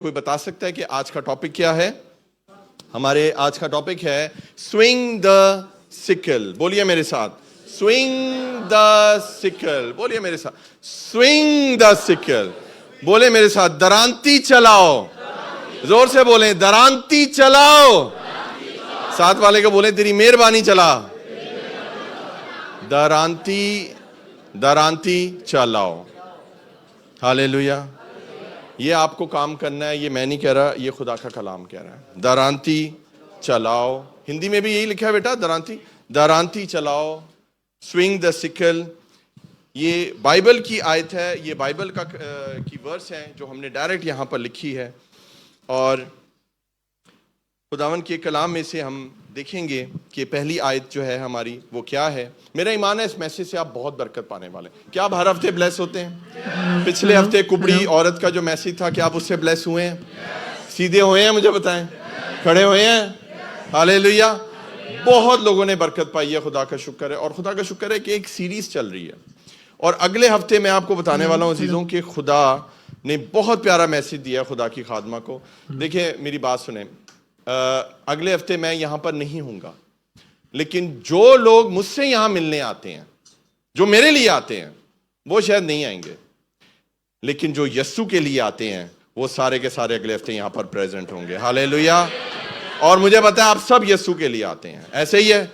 کوئی بتا سکتا ہے کہ آج کا ٹاپک کیا ہے؟ ہمارے آج کا ٹاپک ہے سوئنگ دا سکل. بولیے میرے ساتھ, سوئنگ دا سکل. بولیے میرے ساتھ, سوئنگ دا سکل. بولے میرے ساتھ, درانتی چلاؤ. زور سے بولیں, درانتی چلاؤ. ساتھ والے کو بولیں, تیری مہربانی چلا. درانتی چلاؤ. ہاللیلویا. یہ آپ کو کام کرنا ہے, یہ میں نہیں کہہ رہا, یہ خدا کا کلام کہہ رہا ہے. درانتی چلاؤ. ہندی میں بھی یہی لکھا ہے بیٹا, درانتی چلاؤ. سوئنگ دا سکل. یہ بائبل کی آیت ہے, یہ بائبل کی ورس ہے جو ہم نے ڈائریکٹ یہاں پر لکھی ہے, اور خداوند کے کلام میں سے ہم دیکھیں گے کہ پہلی آیت جو ہے ہماری وہ کیا ہے. میرا ایمان ہے اس میسج سے آپ بہت برکت پانے والے ہیں. کیا آپ ہر ہفتے بلیس ہوتے ہیں؟ پچھلے ہفتے کبڑی عورت کا جو میسج تھا, کیا آپ اس سے بلیس ہوئے ہیں؟ سیدھے ہوئے ہیں؟ مجھے بتائیں. کھڑے ہوئے ہیں؟ ہاللیلویا. بہت لوگوں نے برکت پائی ہے, خدا کا شکر ہے. اور خدا کا شکر ہے کہ ایک سیریز چل رہی ہے, اور اگلے ہفتے میں آپ کو بتانے والا ہوں عزیزوں کہ خدا نے بہت پیارا میسج دیا خدا کی خادمہ کو. دیکھیں میری بات سنیں, اگلے ہفتے میں یہاں پر نہیں ہوں گا, لیکن جو لوگ مجھ سے یہاں ملنے آتے ہیں, جو میرے لیے آتے ہیں, وہ شاید نہیں آئیں گے, لیکن جو یسوع کے لیے آتے ہیں وہ سارے کے سارے اگلے ہفتے یہاں پر پریزنٹ ہوں گے. ہاللیلویا. اور مجھے پتا ہے آپ سب یسوع کے لیے آتے ہیں. ایسے ہی ہے؟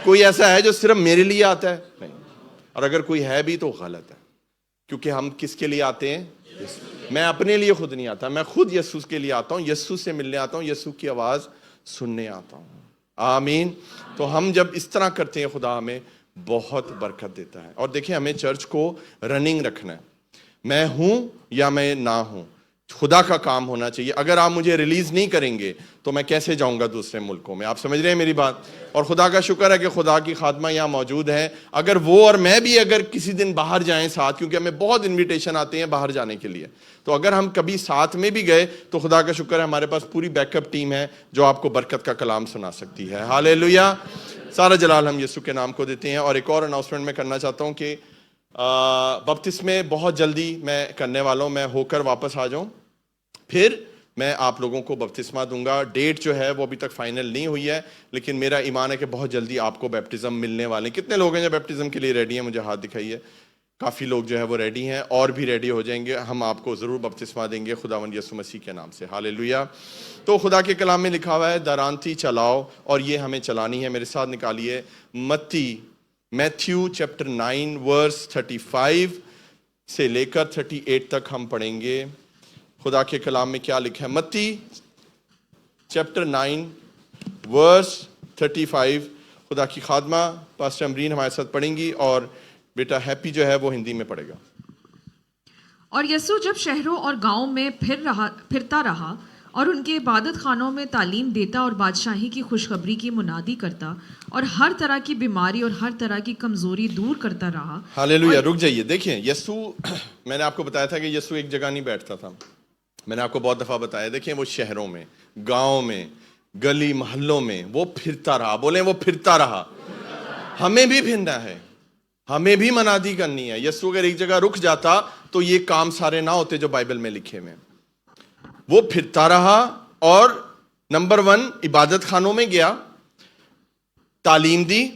کوئی ایسا ہے جو صرف میرے لیے آتا ہے؟ نہیں. اور اگر کوئی ہے بھی تو غلط ہے, کیونکہ ہم کس کے لیے آتے ہیں؟ میں اپنے لیے خود نہیں آتا, میں خود یسوع کے لیے آتا ہوں, یسوع سے ملنے آتا ہوں, یسوع کی آواز سننے آتا ہوں. آمین. تو ہم جب اس طرح کرتے ہیں خدا ہمیں بہت برکت دیتا ہے. اور دیکھیں ہمیں چرچ کو رننگ رکھنا ہے. میں ہوں یا میں نہ ہوں, خدا کا کام ہونا چاہیے. اگر آپ مجھے ریلیز نہیں کریں گے تو میں کیسے جاؤں گا دوسرے ملکوں میں؟ آپ سمجھ رہے ہیں میری بات؟ اور خدا کا شکر ہے کہ خدا کی خادمہ یہاں موجود ہے. اگر وہ اور میں بھی اگر کسی دن باہر جائیں ساتھ, کیونکہ ہمیں بہت انویٹیشن آتے ہیں باہر جانے کے لیے, تو اگر ہم کبھی ساتھ میں بھی گئے تو خدا کا شکر ہے ہمارے پاس پوری بیک اپ ٹیم ہے جو آپ کو برکت کا کلام سنا سکتی ہے. ہاللیلویا. سارا جلال ہم یسوع کے نام کو دیتے ہیں. اور ایک اور اناؤنسمنٹ میں کرنا چاہتا ہوں کہ بپتسمے بہت جلدی میں کرنے والا ہوں. میں ہو کر واپس آ جاؤں, پھر میں آپ لوگوں کو بپتسمہ دوں گا. ڈیٹ جو ہے وہ ابھی تک فائنل نہیں ہوئی ہے, لیکن میرا ایمان ہے کہ بہت جلدی آپ کو بیپٹزم ملنے والے ہیں. کتنے لوگ ہیں جو بیپٹزم کے لیے ریڈی ہیں؟ مجھے ہاتھ دکھائیے. کافی لوگ جو ہے وہ ریڈی ہیں, اور بھی ریڈی ہو جائیں گے. ہم آپ کو ضرور بپتسمہ دیں گے خداوند یسوع مسیح کے نام سے. ہاللیلویا. تو خدا کے کلام میں لکھا ہوا ہے درانتی چلاؤ, اور یہ ہمیں چلانی ہے. میرے ساتھ نکالیے میتھیو چیپٹر 9 ورس 35 سے لے کر 38 تک ہم پڑھیں گے. خدا کے کلام میں کیا لکھا ہے؟ متی چیپٹر 9 ورس 35. خدا کی خادمہ پاسٹر امرین ہمارے ساتھ پڑھیں گی, اور بیٹا ہیپی جو ہے وہ ہندی میں پڑھے گا. اور یسوع جب شہروں اور گاؤں میں پھرتا رہا اور ان کے عبادت خانوں میں تعلیم دیتا اور بادشاہی کی خوشخبری کی منادی کرتا اور ہر طرح کی بیماری اور ہر طرح کی کمزوری دور کرتا رہا. ہاللیلویا. رک جائیے. دیکھیں یسوع, میں نے آپ کو بتایا تھا کہ یسوع ایک جگہ نہیں بیٹھتا تھا. میں نے آپ کو بہت دفعہ بتایا. دیکھیں وہ شہروں میں, گاؤں میں, گلی محلوں میں وہ پھرتا رہا. بولیں وہ پھرتا رہا. ہمیں بھی پھرنا ہے, ہمیں بھی منادی کرنی ہے. یسوع اگر ایک جگہ رک جاتا تو یہ کام سارے نہ ہوتے جو بائبل میں لکھے ہوئے. وہ پھرتا رہا, اور نمبر 1 عبادت خانوں میں گیا, تعلیم دی,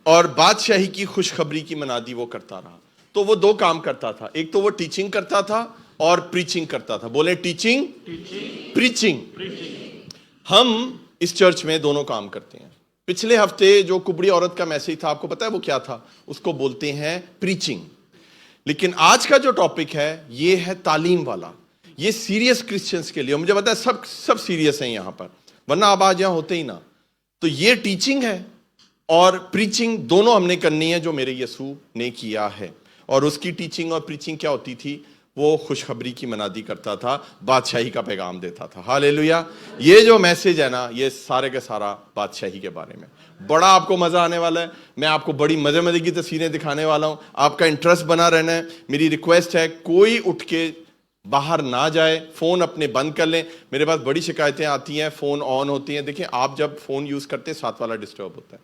اور بادشاہی کی خوشخبری کی منادی وہ کرتا رہا. تو وہ 2 کام کرتا تھا. ایک تو وہ ٹیچنگ کرتا تھا اور پریچنگ کرتا تھا. بولیں ٹیچنگ, پریچنگ. ہم اس چرچ میں دونوں کام کرتے ہیں. پچھلے ہفتے جو کبڑی عورت کا میسج تھا, آپ کو پتا ہے وہ کیا تھا؟ اس کو بولتے ہیں پریچنگ. لیکن آج کا جو ٹاپک ہے یہ ہے تعلیم والا. یہ سیریس کرسچنز کے لیے. مجھے پتا ہے سب سیریس ہیں یہاں پر, ورنہ آپ آج یہاں ہوتے ہی نہ. تو یہ ٹیچنگ ہے اور پریچنگ دونوں ہم نے کرنی ہے جو میرے یسوع نے کیا ہے. اور اس کی ٹیچنگ اور پریچنگ کیا ہوتی تھی؟ وہ خوشخبری کی منادی کرتا تھا, بادشاہی کا پیغام دیتا تھا. ہاللیلویا. یہ جو میسج ہے نا, یہ سارے کا سارا بادشاہی کے بارے میں. بڑا آپ کو مزہ آنے والا ہے. میں آپ کو بڑی مزے کی تصویریں دکھانے والا ہوں. آپ کا انٹرسٹ بنا رہنا ہے. میری ریکویسٹ ہے کوئی اٹھ کے باہر نہ جائے, فون اپنے بند کر لیں. میرے پاس بڑی شکایتیں آتی ہیں, فون آن ہوتی ہیں. دیکھیں آپ جب فون یوز کرتے ہیں ساتھ والا ڈسٹرب ہوتا ہے,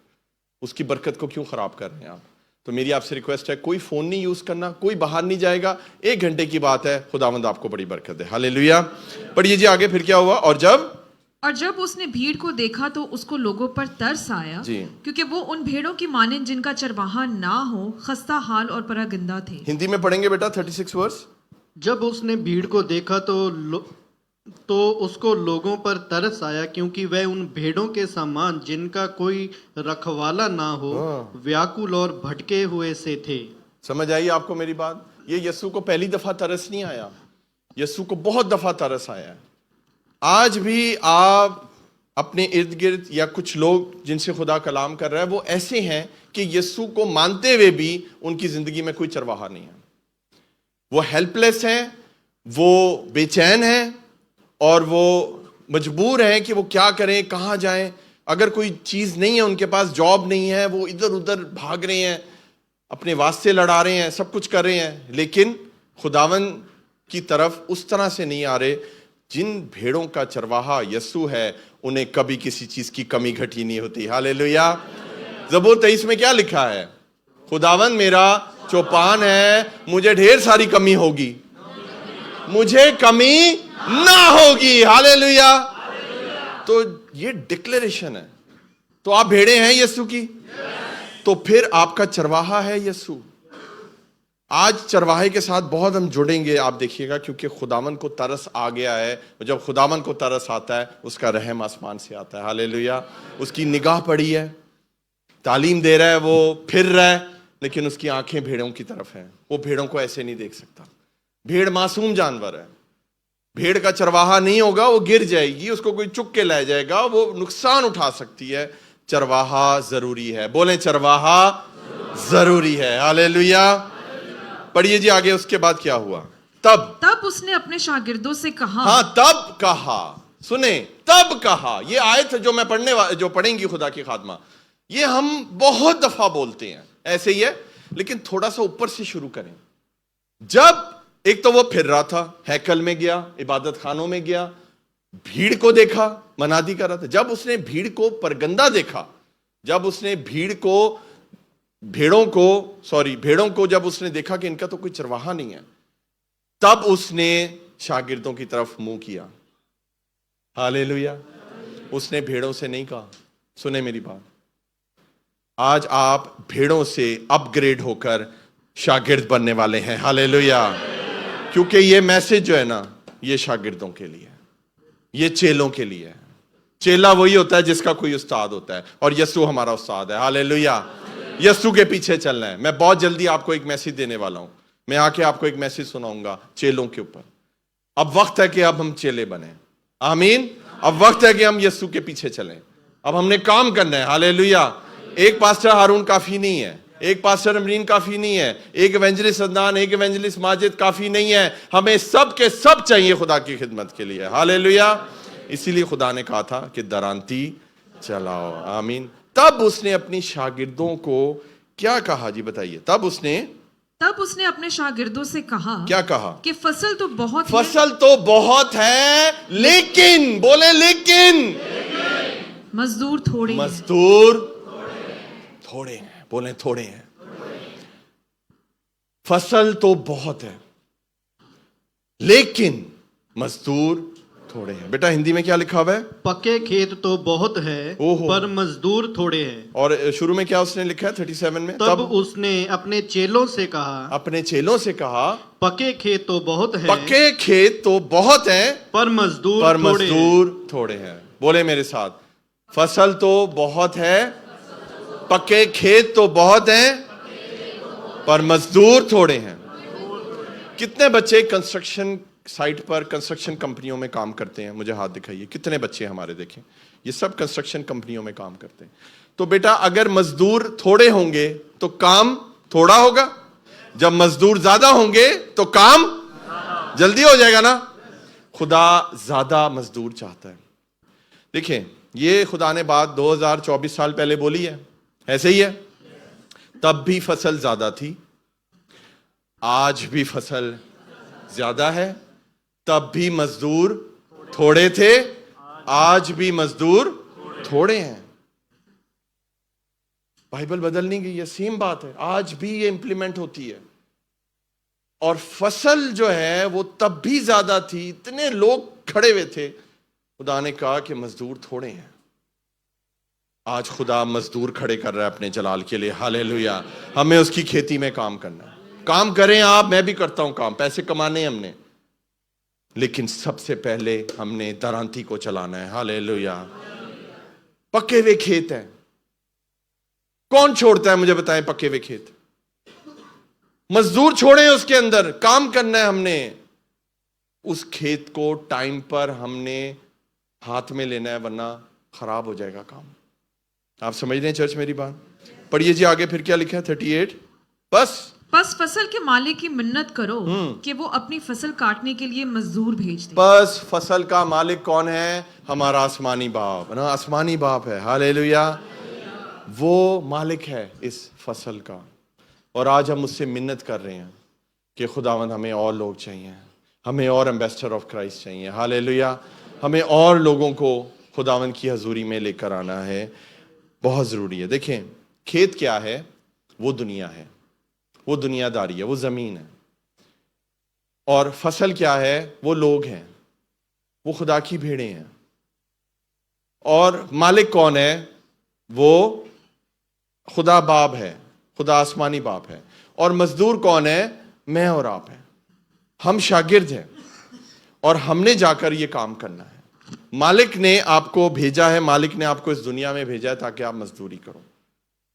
اس کی برکت کو کیوں خراب کر رہے ہیں آپ؟ تو میری آپ سے ریکویسٹ ہے کوئی فون نہیں یوز کرنا, کوئی باہر نہیں جائے گا, 1 گھنٹے کی بات ہے, خداوند آپ کو بڑی برکت دے. ہاللیلویا. پڑھیے جی آگے, پھر کیا ہوا؟ اور جب اس نے بھیڑ کو دیکھا تو اس کو لوگوں پر ترس آیا, جی. کیونکہ وہ ان بھیڑوں کی مانند جن کا چرواہا نہ ہو خستہ حال اور پراگندہ تھے. ہندی میں پڑھیں گے بیٹا 36 ورس. جب اس نے بھیڑ کو دیکھا تو اس کو لوگوں پر ترس آیا, کیونکہ وہ ان بھیڑوں کے سامان جن کا کوئی رکھوالا نہ ہو ویاکل اور بھٹکے ہوئے سے تھے. سمجھ آئی آپ کو میری بات؟ یہ یسوع کو پہلی دفعہ ترس نہیں آیا, یسوع کو بہت دفعہ ترس آیا ہے. آج بھی آپ اپنے ارد گرد یا کچھ لوگ جن سے خدا کلام کر رہا ہے وہ ایسے ہیں کہ یسوع کو مانتے ہوئے بھی ان کی زندگی میں کوئی چرواہا نہیں ہے. وہ ہیلپ لیس ہیں, وہ بے چین ہیں, اور وہ مجبور ہیں کہ وہ کیا کریں, کہاں جائیں. اگر کوئی چیز نہیں ہے ان کے پاس, جاب نہیں ہے, وہ ادھر ادھر بھاگ رہے ہیں, اپنے واسطے لڑا رہے ہیں, سب کچھ کر رہے ہیں, لیکن خداون کی طرف اس طرح سے نہیں آ رہے. جن بھیڑوں کا چرواہا یسوع ہے انہیں کبھی کسی چیز کی کمی گھٹی نہیں ہوتی. ہاللیلویا. زبور 23 میں کیا لکھا ہے؟ خداون میرا چوپان ہے, مجھے ڈھیر ساری کمی ہوگی, مجھے کمی نہ ہوگی. ہاللیلویا. تو یہ ڈکلیریشن ہے. تو آپ بھیڑے ہیں یسوع کی, تو پھر آپ کا چرواہا ہے یسوع. آج چرواہے کے ساتھ بہت ہم جڑیں گے, آپ دیکھیے گا, کیونکہ خداوند کو ترس آ گیا ہے. جب خداوند کو ترس آتا ہے اس کا رحم آسمان سے آتا ہے. ہاللیلویا. اس کی نگاہ پڑی ہے, تعلیم دے رہا ہے, وہ پھر رہا ہے, لیکن اس کی آنکھیں بھیڑوں کی طرف ہیں. وہ بھیڑوں کو ایسے نہیں دیکھ سکتا. بھیڑ معصوم جانور ہے. بھیڑ کا چرواہا نہیں ہوگا, وہ گر جائے گی, اس کو کوئی چک کے لے جائے گا, وہ نقصان اٹھا سکتی ہے. چرواہا ضروری ہے. بولیں چرواہا ضروری ہے. ہاللیلویا. پڑھیے جی آگے, اس کے بعد کیا ہوا؟ تب اس نے اپنے شاگردوں سے کہا. ہاں, تب کہا. سنیں, تب کہا. یہ آیت جو میں جو پڑھیں گی خدا کی خادمہ, یہ ہم بہت دفعہ بولتے ہیں, ایسے ہی ہے, لیکن تھوڑا سا اوپر سے شروع کریں. جب ایک تو وہ پھر رہا تھا, ہیکل میں گیا, عبادت خانوں میں گیا, بھیڑ کو دیکھا, منادی کر رہا تھا. جب اس نے بھیڑ کو پرگندہ دیکھا, جب اس نے بھیڑوں کو جب اس نے دیکھا کہ ان کا تو کوئی چرواہا نہیں ہے, تب اس نے شاگردوں کی طرف منہ کیا. ہاللیلویا. اس نے بھیڑوں سے نہیں کہا. سنیں میری بات, آج آپ بھیڑوں سے اپ گریڈ ہو کر شاگرد بننے والے ہیں. ہاللیلویا. کیونکہ یہ میسج جو ہے نا, یہ شاگردوں کے لیے ہے, یہ چیلوں کے لیے ہے. چیلا وہی ہوتا ہے جس کا کوئی استاد ہوتا ہے, اور یسوع ہمارا استاد ہے. ہاللیلویا. یسوع کے پیچھے چلنا ہے. میں بہت جلدی آپ کو ایک میسج دینے والا ہوں. میں آ کے آپ کو ایک میسج سناؤں گا چیلوں کے اوپر. اب وقت ہے کہ اب ہم چیلے بنیں. آمین. اب وقت ہے کہ ہم یسوع کے پیچھے چلیں. اب ہم نے کام کرنا ہے. ہاللیلویا. ایک پاسٹر ہارون کافی نہیں ہے, ایک پاسٹر امرین کافی نہیں ہے, ایک ایونجلسٹ عدنان, ایک ایونجلسٹ ماجد کافی نہیں ہے. ہمیں سب کے سب چاہیے خدا کی خدمت کے لیے. ہاللیلویا. اسی لیے خدا نے کہا تھا کہ درانتی چلاؤ. آمین. تب اس نے اپنی شاگردوں کو کیا کہا جی بتائیے؟ تب اس نے اپنے شاگردوں سے کہا. کیا کہا؟ کہ فصل تو بہت ہے, لیکن بولے لیکن مزدور تھوڑے ہیں. بولیں تھوڑے ہیں. فصل تو بہت ہے لیکن مزدور تھوڑے ہیں. بیٹا ہندی میں کیا لکھا ہوا ہے؟ پکے کھیت تو بہت ہے پر مزدور تھوڑے ہیں. اور شروع میں کیا اس نے لکھا ہے 37 میں؟ تب اس نے اپنے چیلوں سے کہا پکے کھیت تو بہت ہیں پر مزدور تھوڑے ہیں. بولے میرے ساتھ, فصل تو بہت ہے, پکے کھیت تو بہت ہیں, پر مزدور تھوڑے ہیں. کتنے بچے کنسٹرکشن سائٹ پر, کنسٹرکشن کمپنیوں میں کام کرتے ہیں؟ مجھے ہاتھ دکھائیے. کتنے بچے ہمارے دیکھیں, یہ سب کنسٹرکشن کمپنیوں میں کام کرتے ہیں. تو بیٹا اگر مزدور تھوڑے ہوں گے تو کام تھوڑا ہوگا, جب مزدور زیادہ ہوں گے تو کام جلدی ہو جائے گا نا. خدا زیادہ مزدور چاہتا ہے. دیکھیں, یہ خدا نے بات 2024 سال پہلے بولی ہے, ایسے ہی ہے. تب بھی فصل زیادہ تھی, آج بھی فصل زیادہ ہے. تب بھی مزدور تھوڑے تھے, آج بھی مزدور تھوڑے ہیں. بائبل بدل نہیں گئی ہے، سیم بات ہے، آج بھی یہ امپلیمنٹ ہوتی ہے. اور فصل جو ہے وہ تب بھی زیادہ تھی، اتنے لوگ کھڑے ہوئے تھے، خدا نے کہا کہ مزدور تھوڑے ہیں. آج خدا مزدور کھڑے کر رہا ہے اپنے جلال کے لیے. ہاللیلویا. ہمیں اس کی کھیتی میں کام کرنا ہے. کام کریں آپ، میں بھی کرتا ہوں کام، پیسے کمانے ہیں ہم نے، لیکن سب سے پہلے ہم نے درانتی کو چلانا ہے. ہاللیلویا. پکے ہوئے کھیت ہیں، کون چھوڑتا ہے مجھے بتائیں؟ پکے ہوئے کھیت مزدور چھوڑیں، اس کے اندر کام کرنا ہے. ہم نے اس کھیت کو ٹائم پر ہم نے ہاتھ میں لینا ہے، ورنہ خراب ہو جائے گا کام. آپ سمجھ رہے ہیں چرچ میری بات؟ پڑھیے جی آگے، پھر کیا لکھا ہے 38. پس فصل کے مالک کی منت کرو کہ وہ اپنی فصل کاٹنے کے لیے مزدور بھیج دے. بس فصل کا مالک کون ہے؟ ہمارا آسمانی باپ نا، آسمانی باپ ہے. ہاللیلویا. وہ مالک ہے اس فصل کا. اور آج ہم اس سے منت کر رہے ہیں کہ خداوند ہمیں اور لوگ چاہیے، ہمیں اور ایمبیسڈر آف کرائسٹ چاہیے. ہاللیلویا. ہمیں اور لوگوں کو خداوند کی حضوری میں لے کر آنا ہے، بہت ضروری ہے. دیکھیں کھیت کیا ہے؟ وہ دنیا ہے، وہ دنیا داری ہے، وہ زمین ہے. اور فصل کیا ہے؟ وہ لوگ ہیں، وہ خدا کی بھیڑیں ہیں. اور مالک کون ہے؟ وہ خدا باپ ہے، خدا آسمانی باپ ہے. اور مزدور کون ہے؟ میں اور آپ ہیں. ہم شاگرد ہیں اور ہم نے جا کر یہ کام کرنا ہے. مالک نے آپ کو بھیجا ہے، مالک نے آپ کو اس دنیا میں بھیجا ہے تاکہ آپ مزدوری کرو.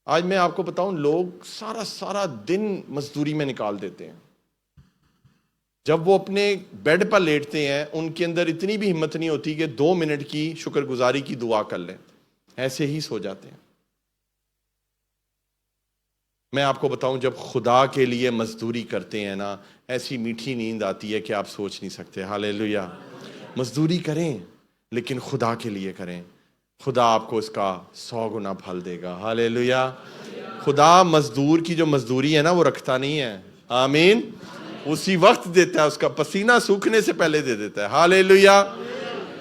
آج میں آپ کو بتاؤں، لوگ سارا دن مزدوری میں نکال دیتے ہیں. جب وہ اپنے بیڈ پر لیٹتے ہیں، ان کے اندر اتنی بھی ہمت نہیں ہوتی کہ 2 منٹ کی شکر گزاری کی دعا کر لیں، ایسے ہی سو جاتے ہیں. میں آپ کو بتاؤں، جب خدا کے لیے مزدوری کرتے ہیں نا، ایسی میٹھی نیند آتی ہے کہ آپ سوچ نہیں سکتے. ہاللیلویا. مزدوری کریں لیکن خدا کے لیے کریں، خدا آپ کو اس کا 100 گنا پھل دے گا. ہاللیلویا. خدا مزدور کی جو مزدوری ہے نا، وہ رکھتا نہیں ہے. آمین. اسی وقت دیتا ہے، اس کا پسینہ سوکھنے سے پہلے دے دیتا ہے. ہاللیلویا.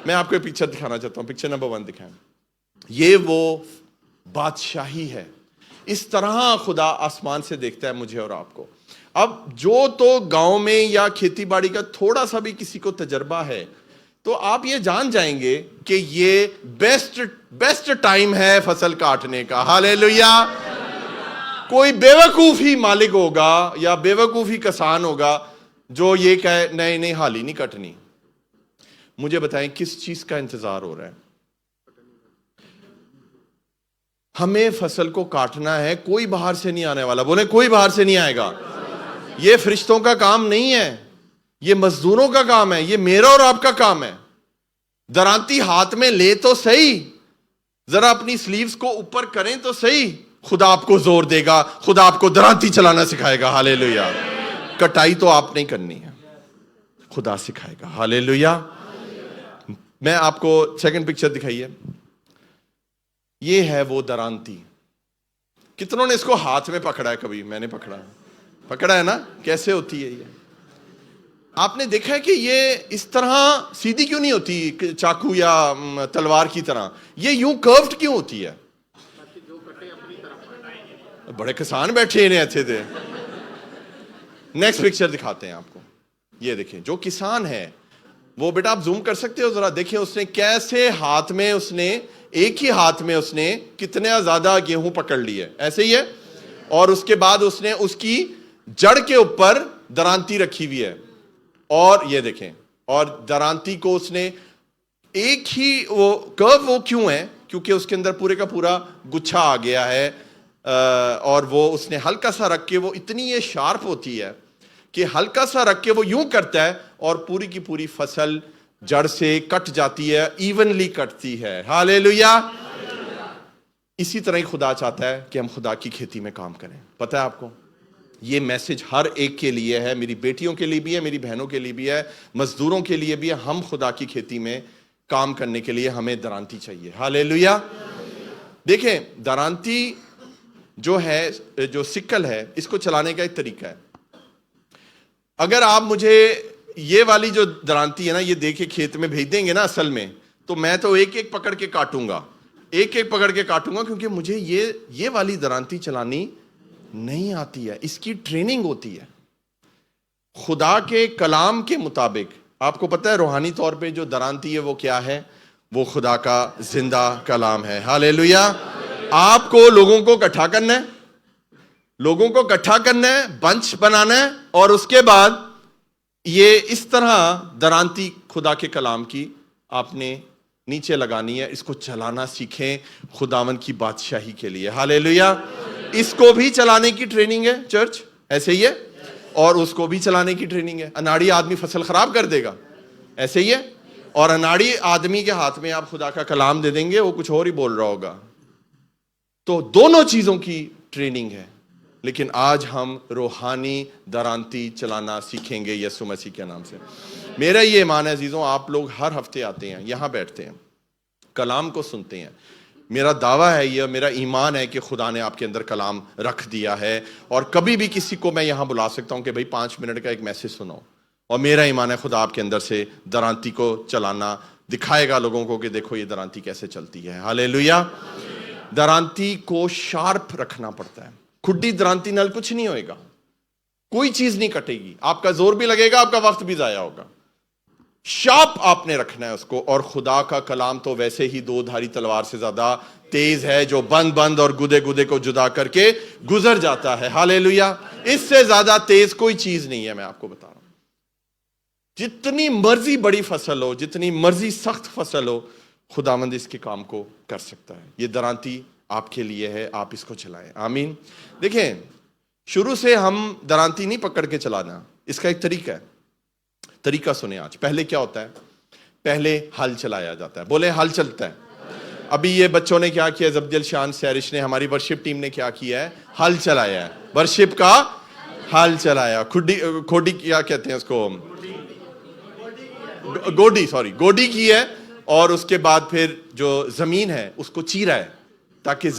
میں آپ کو ایک پکچر دکھانا چاہتا ہوں، پکچر نمبر 1 دکھائیں. یہ وہ بادشاہی ہے. اس طرح خدا آسمان سے دیکھتا ہے مجھے اور آپ کو. اب جو تو گاؤں میں یا کھیتی باڑی کا تھوڑا سا بھی کسی کو تجربہ ہے، تو آپ یہ جان جائیں گے کہ یہ بیسٹ ٹائم ہے فصل کاٹنے کا. ہاللیلویا. کوئی بیوقوف ہی مالک ہوگا یا بیوقوف ہی کسان ہوگا جو یہ کہے نہیں حالی نہیں کٹنی. مجھے بتائیں کس چیز کا انتظار ہو رہا ہے؟ ہمیں فصل کو کاٹنا ہے. کوئی باہر سے نہیں آنے والا. بولے کوئی باہر سے نہیں آئے گا. یہ فرشتوں کا کام نہیں ہے، یہ مزدوروں کا کام ہے، یہ میرا اور آپ کا کام ہے. درانتی ہاتھ میں لے تو صحیح، ذرا اپنی سلیوز کو اوپر کریں تو صحیح. خدا آپ کو زور دے گا، خدا آپ کو درانتی چلانا سکھائے گا. ہاللیلویا. کٹائی تو آپ نہیں کرنی ہے، خدا سکھائے گا. ہاللیلویا. میں آپ کو سیکنڈ پکچر دکھائیے. یہ ہے وہ درانتی. کتنوں نے اس کو ہاتھ میں پکڑا ہے؟ کبھی میں نے پکڑا ہے نا. کیسے ہوتی ہے یہ؟ آپ نے دیکھا ہے کہ یہ اس طرح سیدھی کیوں نہیں ہوتی چاقو یا تلوار کی طرح؟ یہ یوں کروڈ کیوں ہوتی ہے؟ بڑے کسان بیٹھے انہیں اچھے تھے. نیکسٹ پکچر دکھاتے ہیں آپ کو. یہ دیکھیں جو کسان ہے وہ، بیٹا آپ زوم کر سکتے ہو ذرا، دیکھیں اس نے کیسے ہاتھ میں، اس نے ایک ہی ہاتھ میں اس نے کتنا زیادہ گیہوں پکڑ لی ہے. ایسے ہی ہے. اور اس کے بعد اس نے اس کی جڑ کے اوپر درانتی رکھی ہوئی ہے. اور یہ دیکھیں، اور درانتی کو اس نے ایک ہی وہ کرو. وہ کیوں ہے؟ کیونکہ اس کے اندر پورے کا پورا گچھا آ گیا ہے. اور وہ اس نے ہلکا سا رکھ کے، وہ اتنی یہ شارپ ہوتی ہے کہ ہلکا سا رکھ کے وہ یوں کرتا ہے اور پوری کی پوری فصل جڑ سے کٹ جاتی ہے، ایونلی کٹتی ہے. ہاللیلویا. اسی طرح ہی خدا چاہتا ہے کہ ہم خدا کی کھیتی میں کام کریں. پتہ ہے آپ کو یہ میسج ہر ایک کے لیے ہے، میری بیٹیوں کے لیے بھی ہے، میری بہنوں کے لیے بھی ہے، مزدوروں کے لیے بھی ہے. ہم خدا کی کھیتی میں کام کرنے کے لیے ہمیں درانتی چاہیے. ہاللیلویا. دیکھیں درانتی جو ہے، جو سکل ہے، اس کو چلانے کا ایک طریقہ ہے. اگر آپ مجھے یہ والی جو درانتی ہے نا، یہ دیکھے کھیت میں بھیج دیں گے نا، اصل میں تو میں تو ایک ایک پکڑ کے کاٹوں گا. ایک ایک پکڑ کے کاٹوں گا کیونکہ مجھے یہ والی درانتی چلانی نہیں آتی ہے. اس کی ٹریننگ ہوتی ہے خدا کے کلام کے مطابق. آپ کو پتہ ہے روحانی طور پہ جو درانتی ہے وہ کیا ہے؟ وہ خدا کا زندہ کلام ہے. ہاللیلویا. آپ کو لوگوں کو اکٹھا کرنا ہے, لوگوں کو اکٹھا کرنا ہے, بنچ بنانا ہے, اور اس کے بعد یہ اس طرح درانتی خدا کے کلام کی آپ نے نیچے لگانی ہے. اس کو چلانا سیکھیں خداوند کی بادشاہی کے لیے. ہاللیلویا. اس کو بھی چلانے کی ٹریننگ ہے چرچ, ایسے ہی ہے, اور اس کو بھی چلانے کی ٹریننگ ہے. اناڑی آدمی فصل خراب کر دے گا, ایسے ہی ہے, اور اناڑی آدمی کے ہاتھ میں آپ خدا کا کلام دے دیں گے, وہ کچھ اور ہی بول رہا ہوگا. تو دونوں چیزوں کی ٹریننگ ہے. لیکن آج ہم روحانی درانتی چلانا سیکھیں گے یسوع مسیح کے نام سے. میرا یہ ایمان ہے عزیزوں, آپ لوگ ہر ہفتے آتے ہیں, یہاں بیٹھتے ہیں, کلام کو سنتے ہیں. میرا دعویٰ ہے, یہ میرا ایمان ہے کہ خدا نے آپ کے اندر کلام رکھ دیا ہے, اور کبھی بھی کسی کو میں یہاں بلا سکتا ہوں کہ بھئی 5 منٹ کا ایک میسج سنو, اور میرا ایمان ہے خدا آپ کے اندر سے درانتی کو چلانا دکھائے گا لوگوں کو کہ دیکھو یہ درانتی کیسے چلتی ہے. ہاللیلویا. درانتی کو شارپ رکھنا پڑتا ہے. کھڈی درانتی نال کچھ نہیں ہوئے گا, کوئی چیز نہیں کٹے گی, آپ کا زور بھی لگے گا, آپ کا وقت بھی ضائع ہوگا. شارپ آپ نے رکھنا ہے اس کو. اور خدا کا کلام تو ویسے ہی 2 دھاری تلوار سے زیادہ تیز ہے, جو بند اور گدے کو جدا کر کے گزر جاتا ہے. ہاللیلویا. اس سے زیادہ تیز کوئی چیز نہیں ہے. میں آپ کو بتا رہا ہوں, جتنی مرضی بڑی فصل ہو, جتنی مرضی سخت فصل ہو, خداوند اس کے کام کو کر سکتا ہے. یہ درانتی آپ کے لیے ہے, آپ اس کو چلائیں. آمین. دیکھیں, شروع سے ہم درانتی نہیں پکڑ کے چلانا, اس کا ایک طریقہ ہے. طریقہ سنیں آج. پہلے کیا ہوتا ہے؟ پہلے ہل چلایا جاتا ہے. بولے ہل چلتا ہے. ابھی یہ بچوں نے کیا کیا, زبدیل شان سیرش نے, ہماری ورشپ ٹیم نے کیا کیا ہے؟ ہل چلایا ہے. ورشپ کا ہل چلایا. کھوڈی کیا کہتے ہیں اس کو, گوڈی کی ہے. اور اس کے بعد پھر جو زمین ہے اس کو چیرا ہے, تاکہ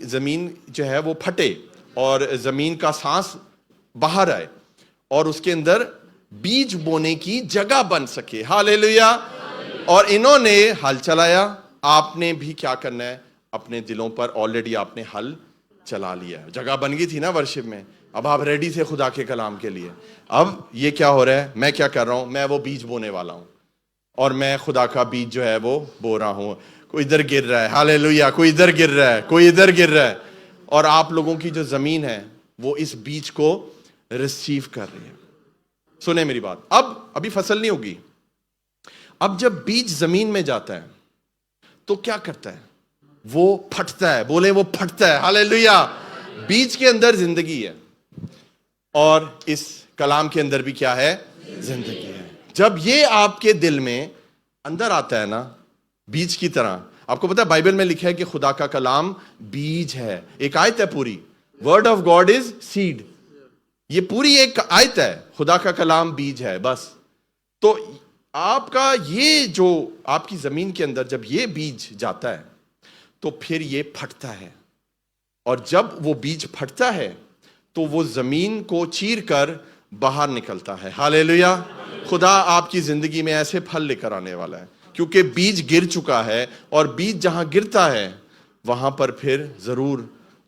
زمین جو ہے وہ پھٹے اور زمین کا سانس باہر آئے, اور اس کے اندر بیج بونے کی جگہ بن سکے. ہاللیلویا. اور انہوں نے ہل چلایا. آپ نے بھی کیا کرنا ہے؟ اپنے دلوں پر آلریڈی آپ نے ہل چلا لیا. جگہ بن گئی تھی نا ورشپ میں, اب آپ ریڈی تھے خدا کے کلام کے لیے. اب یہ کیا ہو رہا ہے, میں کیا کر رہا ہوں, میں وہ بیج بونے والا ہوں, اور میں خدا کا بیج جو ہے وہ بو رہا ہوں. کوئی ادھر گر رہا ہے, ہاللیلویا, کوئی ادھر گر رہا ہے, کوئی ادھر گر رہا ہے, اور آپ لوگوں کی جو زمین ہے وہ اس بیج کو ریسیو کر رہی ہے. سنیں میری بات. ابھی فصل نہیں ہوگی. اب جب بیج زمین میں جاتا ہے تو کیا کرتا ہے؟ وہ پھٹتا ہے. بولیں وہ پھٹتا ہے. ہاللیلویا. بیج کے اندر زندگی ہے, اور اس کلام کے اندر بھی کیا ہے؟ زندگی ہے. جب یہ آپ کے دل میں اندر آتا ہے نا, بیج کی طرح. آپ کو پتا ہے بائبل میں لکھا ہے کہ خدا کا کلام بیج ہے. ایک آیت ہے پوری, word of God is said. یہ پوری ایک آیت ہے, خدا کا کلام بیج ہے بس. تو آپ کا یہ جو آپ کی زمین کے اندر جب یہ بیج جاتا ہے تو پھر یہ پھٹتا ہے, اور جب وہ بیج پھٹتا ہے تو وہ زمین کو چیر کر باہر نکلتا ہے. ہاللیلویا. خدا آپ کی زندگی میں ایسے پھل لے کر آنے والا ہے, کیونکہ بیج گر چکا ہے, اور بیج جہاں گرتا ہے وہاں پر پھر ضرور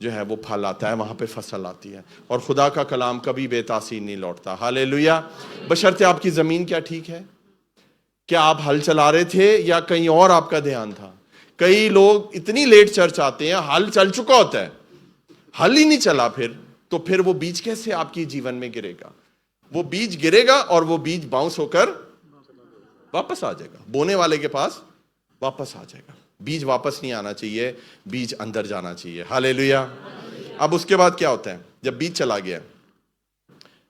جو ہے وہ پھل آتا ہے, وہاں پہ فصل آتی ہے. اور خدا کا کلام کبھی بے تاثیر نہیں لوٹتا. ہاللیلویا. بشرطے آپ کی زمین کیا ٹھیک ہے. کیا آپ ہل چلا رہے تھے یا کہیں اور آپ کا دھیان تھا؟ کئی لوگ اتنی لیٹ چرچ آتے ہیں, ہل چل چکا ہوتا ہے, ہل ہی نہیں چلا, پھر وہ بیج کیسے آپ کی جیون میں گرے گا؟ وہ بیج گرے گا اور وہ بیج باؤنس ہو کر واپس آ جائے گا, بونے والے کے پاس واپس آ جائے گا. بیج واپس نہیں آنا چاہیے, بیج اندر جانا چاہیے. ہاللیلویا. اب اس کے بعد کیا ہوتا ہے؟ جب بیج چلا گیا,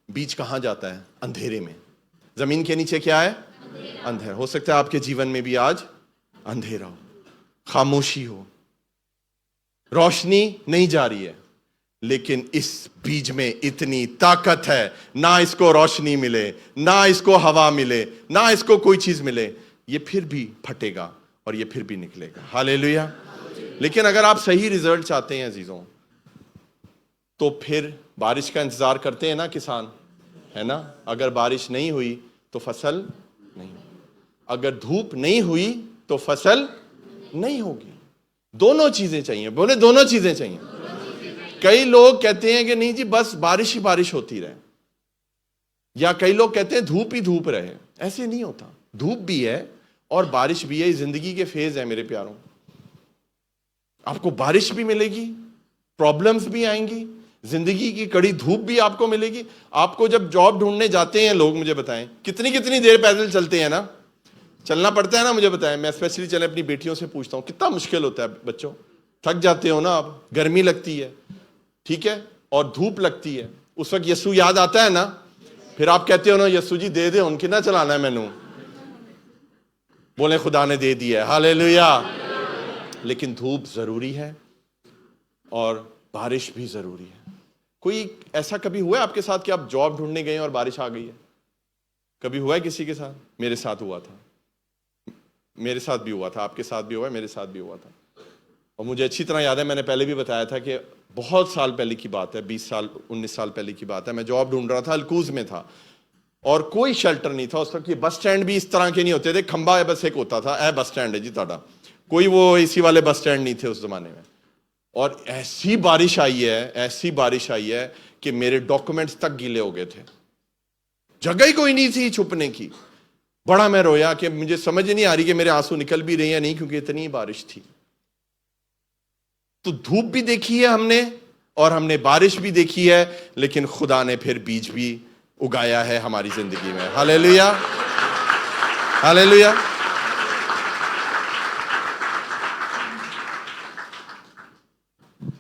بیج کہاں جاتا ہے؟ اندھیرے میں. زمین کے نیچے کیا ہے؟ اندھیرا. ہو سکتا ہے آپ کے جیون میں بھی آج اندھیرا ہو, خاموشی ہو, روشنی نہیں جا رہی ہے, لیکن اس بیج میں اتنی طاقت ہے, نہ اس کو روشنی ملے, نہ اس کو ہوا ملے, نہ اس کو کوئی چیز ملے, یہ پھر بھی پھٹے گا اور یہ پھر بھی نکلے گا. ہاللیلویا. لیکن اگر آپ صحیح ریزلٹ چاہتے ہیں عزیزوں, تو پھر بارش کا انتظار کرتے ہیں نا کسان, ہے نا. اگر بارش نہیں ہوئی تو فصل نہیں ہوگی, اگر دھوپ نہیں ہوئی تو فصل نہیں ہوگی. دونوں چیزیں چاہیے, بولے دونوں چیزیں چاہیے. کئی لوگ کہتے ہیں کہ نہیں جی بس بارش ہی بارش ہوتی رہے, یا کئی لوگ کہتے ہیں دھوپ ہی دھوپ رہے. ایسے نہیں ہوتا, دھوپ بھی ہے اور بارش بھی ہے. یہ زندگی کے فیز ہیں میرے پیاروں. آپ کو بارش بھی ملے گی, پرابلمز بھی آئیں گی, زندگی کی کڑی دھوپ بھی آپ کو ملے گی. آپ کو جب جاب ڈھونڈنے جاتے ہیں لوگ, مجھے بتائیں کتنی دیر پیدل چلتے ہیں نا, چلنا پڑتا ہے نا, مجھے بتائیں. میں اسپیشلی چلے اپنی بیٹیوں سے پوچھتا ہوں کتنا مشکل ہوتا ہے بچوں, تھک جاتے ہو نا آپ, گرمی لگتی ہے, ٹھیک ہے, اور دھوپ لگتی ہے. اس وقت یسوع یاد آتا ہے نا, پھر آپ کہتے ہو نا یسوع جی دے دے ان کی نہ چلانا ہے مینوں, بولیں خدا نے دے دیا ہے, ہاللیلویہ. لیکن دھوپ ضروری ہے اور بارش بھی ضروری ہے. کوئی ایسا کبھی ہوا ہے آپ کے ساتھ کہ آپ جاب ڈھونڈنے گئے اور بارش آ گئی ہے؟ کبھی ہوا ہے کسی کے ساتھ؟ میرے ساتھ ہوا تھا, میرے ساتھ بھی ہوا تھا, آپ کے ساتھ بھی ہوا ہے, میرے ساتھ بھی ہوا تھا. اور مجھے اچھی طرح یاد ہے, میں نے پہلے بھی بتایا تھا کہ بہت سال پہلے کی بات ہے, 20 سال 19 سال پہلے کی بات ہے. میں جاب ڈھونڈ رہا تھا, الکوز میں تھا, اور کوئی شیلٹر نہیں تھا اس وقت. بس سٹینڈ بھی اس طرح کے نہیں ہوتے تھے, کھمبا ہے بس ایک ہوتا تھا, اے بس سٹینڈ ہے جی تہاڈا, کوئی وہ اسی والے بس سٹینڈ نہیں تھے اس زمانے میں. اور ایسی بارش آئی ہے کہ میرے ڈاکومنٹس تک گیلے ہو گئے تھے, جگہ ہی کوئی نہیں تھی چھپنے کی. بڑا میں رویا کہ مجھے سمجھ نہیں آ رہی کہ میرے آنسو نکل بھی رہے ہیں نہیں, کیونکہ اتنی بارش تھی. تو دھوپ بھی دیکھی ہے ہم نے اور ہم نے بارش بھی دیکھی ہے, لیکن خدا نے پھر بیج بھی اگایا ہے ہماری زندگی میں. ہاللیلویہ, ہاللیلویہ.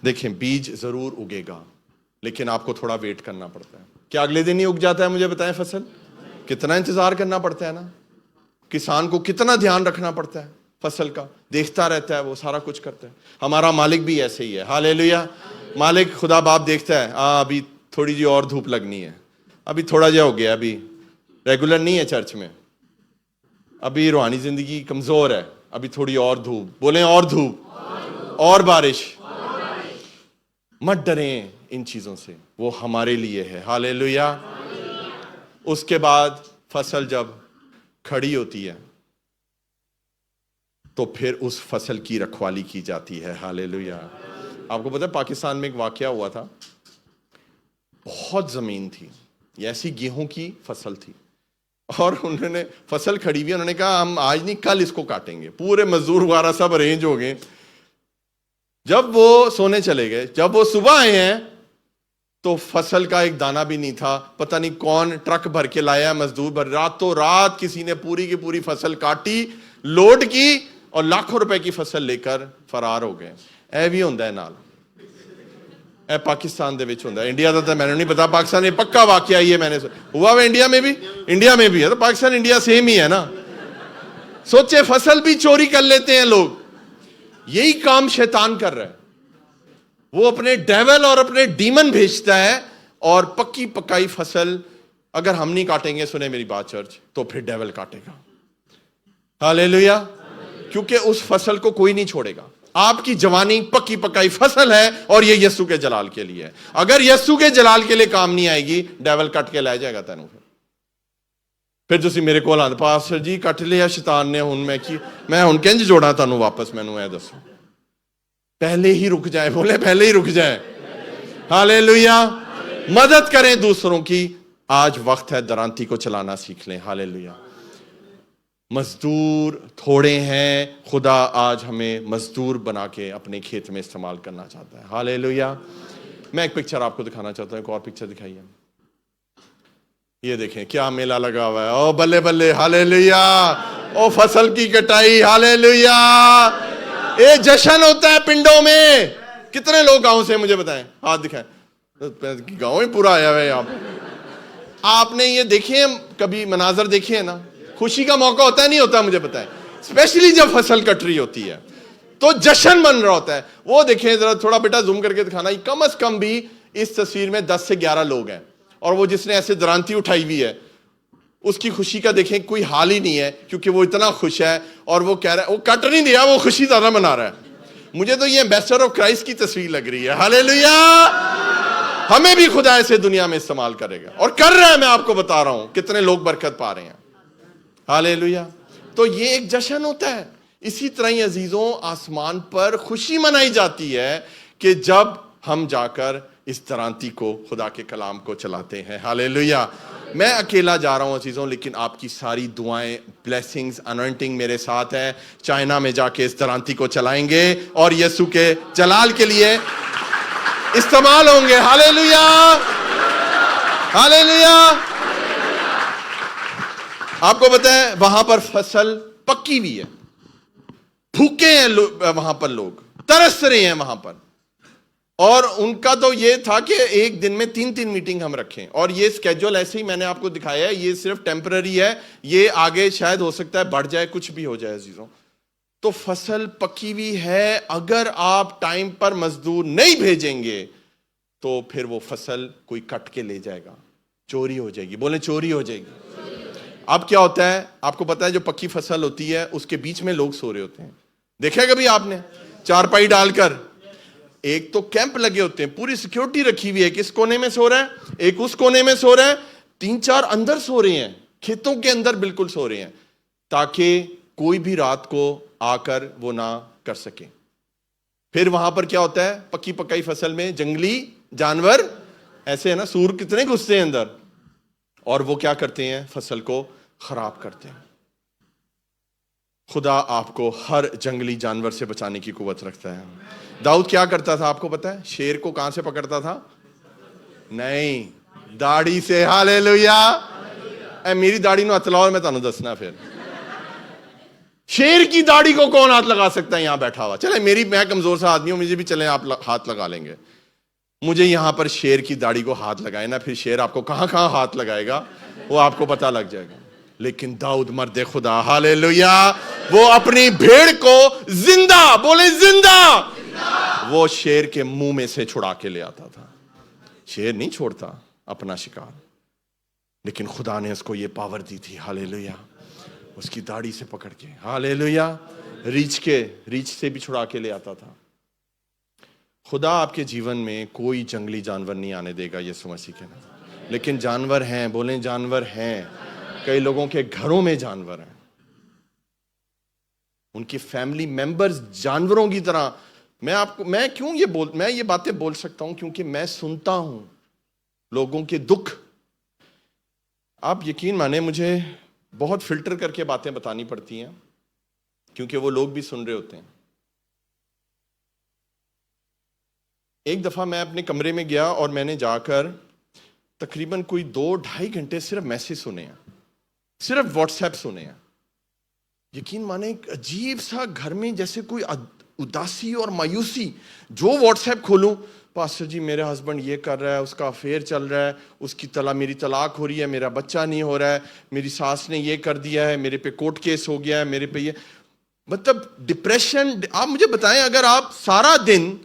دیکھیں بیج ضرور اگے گا, لیکن آپ کو تھوڑا ویٹ کرنا پڑتا ہے. کیا اگلے دن ہی اگ جاتا ہے؟ مجھے بتائیں فصل کتنا انتظار کرنا پڑتا ہے نا, کسان کو کتنا دھیان رکھنا پڑتا ہے فصل کا, دیکھتا رہتا ہے, وہ سارا کچھ کرتا ہے. ہمارا مالک بھی ایسے ہی ہے, ہاللیلویہ. مالک خدا باپ دیکھتا ہے, ابھی تھوڑی جی اور دھوپ لگنی ہے, ابھی تھوڑا جا ہو گیا, ابھی ریگولر نہیں ہے چرچ میں, ابھی روحانی زندگی کمزور ہے, ابھی تھوڑی اور دھوپ, بولیں اور دھوپ اور بارش. مت ڈریں ان چیزوں سے, وہ ہمارے لیے ہے. ہاللیلویہ. اس کے بعد فصل جب کھڑی ہوتی ہے تو پھر اس فصل کی رکھوالی کی جاتی ہے. ہاللیلویہ. آپ کو پتہ ہے پاکستان میں ایک واقعہ ہوا تھا, بہت زمین تھی, یہ ایسی گیہوں کی فصل تھی, اور انہوں نے فصل کھڑی ہوئی, انہوں نے کہا ہم آج نہیں کل اس کو کاٹیں گے. پورے مزدور وغیرہ سب ارینج ہو گئے. جب وہ سونے چلے گئے, جب وہ صبح آئے ہیں تو فصل کا ایک دانہ بھی نہیں تھا. پتہ نہیں کون ٹرک بھر کے لایا, مزدور بھر, راتوں رات کسی نے پوری کی پوری فصل کاٹی, لوڈ کی, اور لاکھوں روپے کی فصل لے کر فرار ہو گئے. اے بھی ہوندا ہے نال, اے پاکستان دے وچ ہوندا ہے. انڈیا دا تو میں نے نہیں پتا, پاکستان میں پکا واقعہ ہی ہے, میں نے ہوا وہ انڈیا میں بھی ہے, تو پاکستان انڈیا سیم ہی ہے نا. سوچے فصل بھی چوری کر لیتے ہیں لوگ. یہی کام شیطان کر رہا ہے, وہ اپنے ڈیول اور اپنے ڈیمن بھیجتا ہے, اور پکی پکائی فصل اگر ہم نہیں کاٹیں گے, سنیں میری بات چرچ, تو پھر ڈیول کاٹے گا. ہاللیلویہ. کیونکہ اس فصل کو کوئی نہیں چھوڑے گا. آپ کی جوانی پکی پکائی فصل ہے, اور یہ یسوع کے جلال کے لیے ہے. اگر یسوع کے جلال کے لیے کام نہیں آئے گی, ڈیول کٹ کے لے جائے گا تینوں. پھر تسی میرے کول آندے, پاسٹر جی کٹ لیا شیطان نے, ہن میں ہن کنج جوڑاں تانوں واپس, مینوں اے دسو. پہلے ہی رک جائے, بولے پہلے ہی رک جائے. ہاللیلویہ. مدد کریں دوسروں کی. آج وقت ہے درانتی کو چلانا سیکھ لیں. ہاللیلویہ. مزدور تھوڑے ہیں, خدا آج ہمیں مزدور بنا کے اپنے کھیت میں استعمال کرنا چاہتا ہے. ہاللیلویہ. میں ایک پکچر آپ کو دکھانا چاہتا ہوں, ایک اور پکچر دکھائیے. یہ دیکھیں کیا میلہ لگا ہوا ہے, او بلے بلے. ہاللیلویہ. او فصل کی کٹائی. ہاللیلویہ. یہ جشن ہوتا ہے پنڈوں میں. کتنے لوگ گاؤں سے مجھے بتائیں, ہاتھ دکھائیں. گاؤں ہی پورا آیا ہوا ہے. آپ نے یہ دیکھے کبھی مناظر دیکھے ہیں نا, خوشی کا موقع ہوتا ہے نہیں ہوتا, مجھے بتائیں. اسپیشلی جب فصل کٹ رہی ہوتی ہے تو جشن بن رہا ہوتا ہے. وہ دیکھیں ذرا, تھوڑا بیٹا زوم کر کے دکھانا. کم از کم بھی اس تصویر میں 10 سے 11 لوگ ہیں, اور وہ جس نے ایسے درانتی اٹھائی ہوئی ہے, اس کی خوشی کا دیکھیں کوئی حال ہی نہیں ہے, کیونکہ وہ اتنا خوش ہے, اور وہ کہہ رہا ہے, وہ کٹ نہیں دیا, وہ خوشی زیادہ منا رہا ہے. مجھے تو یہ ایمبیسڈر آف کرائسٹ کی تصویر لگ رہی ہے. ہاللیلویہ. ہمیں بھی خدا ایسے دنیا میں استعمال کرے گا, اور کر رہا ہے. میں آپ کو بتا رہا ہوں کتنے لوگ برکت پا رہے ہیں. ہاللیلویہ. تو یہ ایک جشن ہوتا ہے, اسی طرح ہی عزیزوں آسمان پر خوشی منائی جاتی ہے کہ جب ہم جا کر اس درانتی کو خدا کے کلام کو چلاتے ہیں. ہاللیلویا. میں اکیلا جا رہا ہوں عزیزوں, لیکن آپ کی ساری دعائیں, بلیسنگز, انوائنٹنگ میرے ساتھ ہے. چائنا میں جا کے اس درانتی کو چلائیں گے اور یسوع کے جلال کے لیے استعمال ہوں گے. ہاللیلویا, ہاللیلویا. آپ کو پتہ ہے وہاں پر فصل پکی ہوئی ہے, بھوکے ہیں وہاں پر لوگ, ترس رہے ہیں وہاں پر, اور ان کا تو یہ تھا کہ ایک دن میں 3 میٹنگ ہم رکھیں, اور یہ سکیجول ایسے ہی میں نے آپ کو دکھایا ہے, یہ صرف ٹیمپرری ہے, یہ آگے شاید ہو سکتا ہے بڑھ جائے, کچھ بھی ہو جائے عزیزوں. تو فصل پکی ہوئی ہے, اگر آپ ٹائم پر مزدور نہیں بھیجیں گے تو پھر وہ فصل کوئی کٹ کے لے جائے گا, چوری ہو جائے گی. بولیں چوری ہو جائے گی. اب کیا ہوتا ہے آپ کو پتا ہے, جو پکی فصل ہوتی ہے اس کے بیچ میں لوگ سو رہے ہوتے ہیں. دیکھا کبھی آپ نے چارپائی ڈال کر, ایک تو کیمپ لگے ہوتے ہیں, پوری سیکیورٹی رکھی ہوئی ہے, کس کونے میں سو رہا ہے, ایک اس کونے میں سو رہا ہے, 3-4 اندر سو رہے ہیں, کھیتوں کے اندر بالکل سو رہے ہیں, تاکہ کوئی بھی رات کو آ کر وہ نہ کر سکے. پھر وہاں پر کیا ہوتا ہے, پکی پکائی فصل میں جنگلی جانور ایسے ہے نا, سور کتنے گھستے ہیں اندر, اور وہ کیا کرتے ہیں, فصل کو خراب کرتے ہیں. خدا آپ کو ہر جنگلی جانور سے بچانے کی قوت رکھتا ہے. داؤد کیا کرتا تھا آپ کو پتا ہے, شیر کو کہاں سے پکڑتا تھا, نہیں داڑھی سے. ہاللیلویا. اے میری داڑھی نو ہاتھ لاؤ, میں تانوں دسنا پھر شیر کی داڑھی کو کون ہاتھ لگا سکتا ہے یہاں بیٹھا ہوا. چلے میں کمزور سا آدمی ہوں, مجھے بھی چلیں آپ ہاتھ لگا لیں گے. مجھے یہاں پر شیر کی داڑھی کو ہاتھ لگائے نا, پھر شیر آپ کو کہاں کہاں ہاتھ لگائے گا وہ آپ کو پتہ لگ جائے گا. لیکن داؤد مرد خدا, ہاللیلویا, وہ اپنی بھیڑ کو زندہ, بولے زندہ, وہ شیر کے منہ میں سے چھڑا کے لے آتا تھا. شیر نہیں چھوڑتا اپنا شکار, لیکن خدا نے اس کو یہ پاور دی تھی. ہاللیلویا. اس کی داڑھی سے پکڑ کے, ہاللیلویا, ریچھ سے بھی چھڑا کے لے آتا تھا. خدا آپ کے جیون میں کوئی جنگلی جانور نہیں آنے دے گا یسوع مسیح کے نام. لیکن جانور ہیں, بولیں جانور ہیں. کئی لوگوں کے گھروں میں جانور ہیں, ان کی فیملی ممبرز جانوروں کی طرح. میں کیوں یہ باتیں بول سکتا ہوں, کیونکہ میں سنتا ہوں لوگوں کے دکھ. آپ یقین مانیں مجھے بہت فلٹر کر کے باتیں بتانی پڑتی ہیں, کیونکہ وہ لوگ بھی سن رہے ہوتے ہیں. ایک دفعہ میں اپنے کمرے میں گیا اور میں نے جا کر تقریباً کوئی 2-2.5 گھنٹے صرف میسج سنے ہیں, صرف واٹس ایپ سنے ہیں. یقین مانے ایک عجیب سا گھر میں جیسے کوئی اداسی اور مایوسی. جو واٹس ایپ کھولوں, پاسٹر جی میرے ہسبینڈ یہ کر رہا ہے, اس کا افیئر چل رہا ہے, اس کی میری طلاق ہو رہی ہے, میرا بچہ نہیں ہو رہا ہے, میری ساس نے یہ کر دیا ہے, میرے پہ کورٹ کیس ہو گیا ہے, میرے پہ یہ, مطلب ڈپریشن. آپ مجھے بتائیں, اگر آپ سارا دن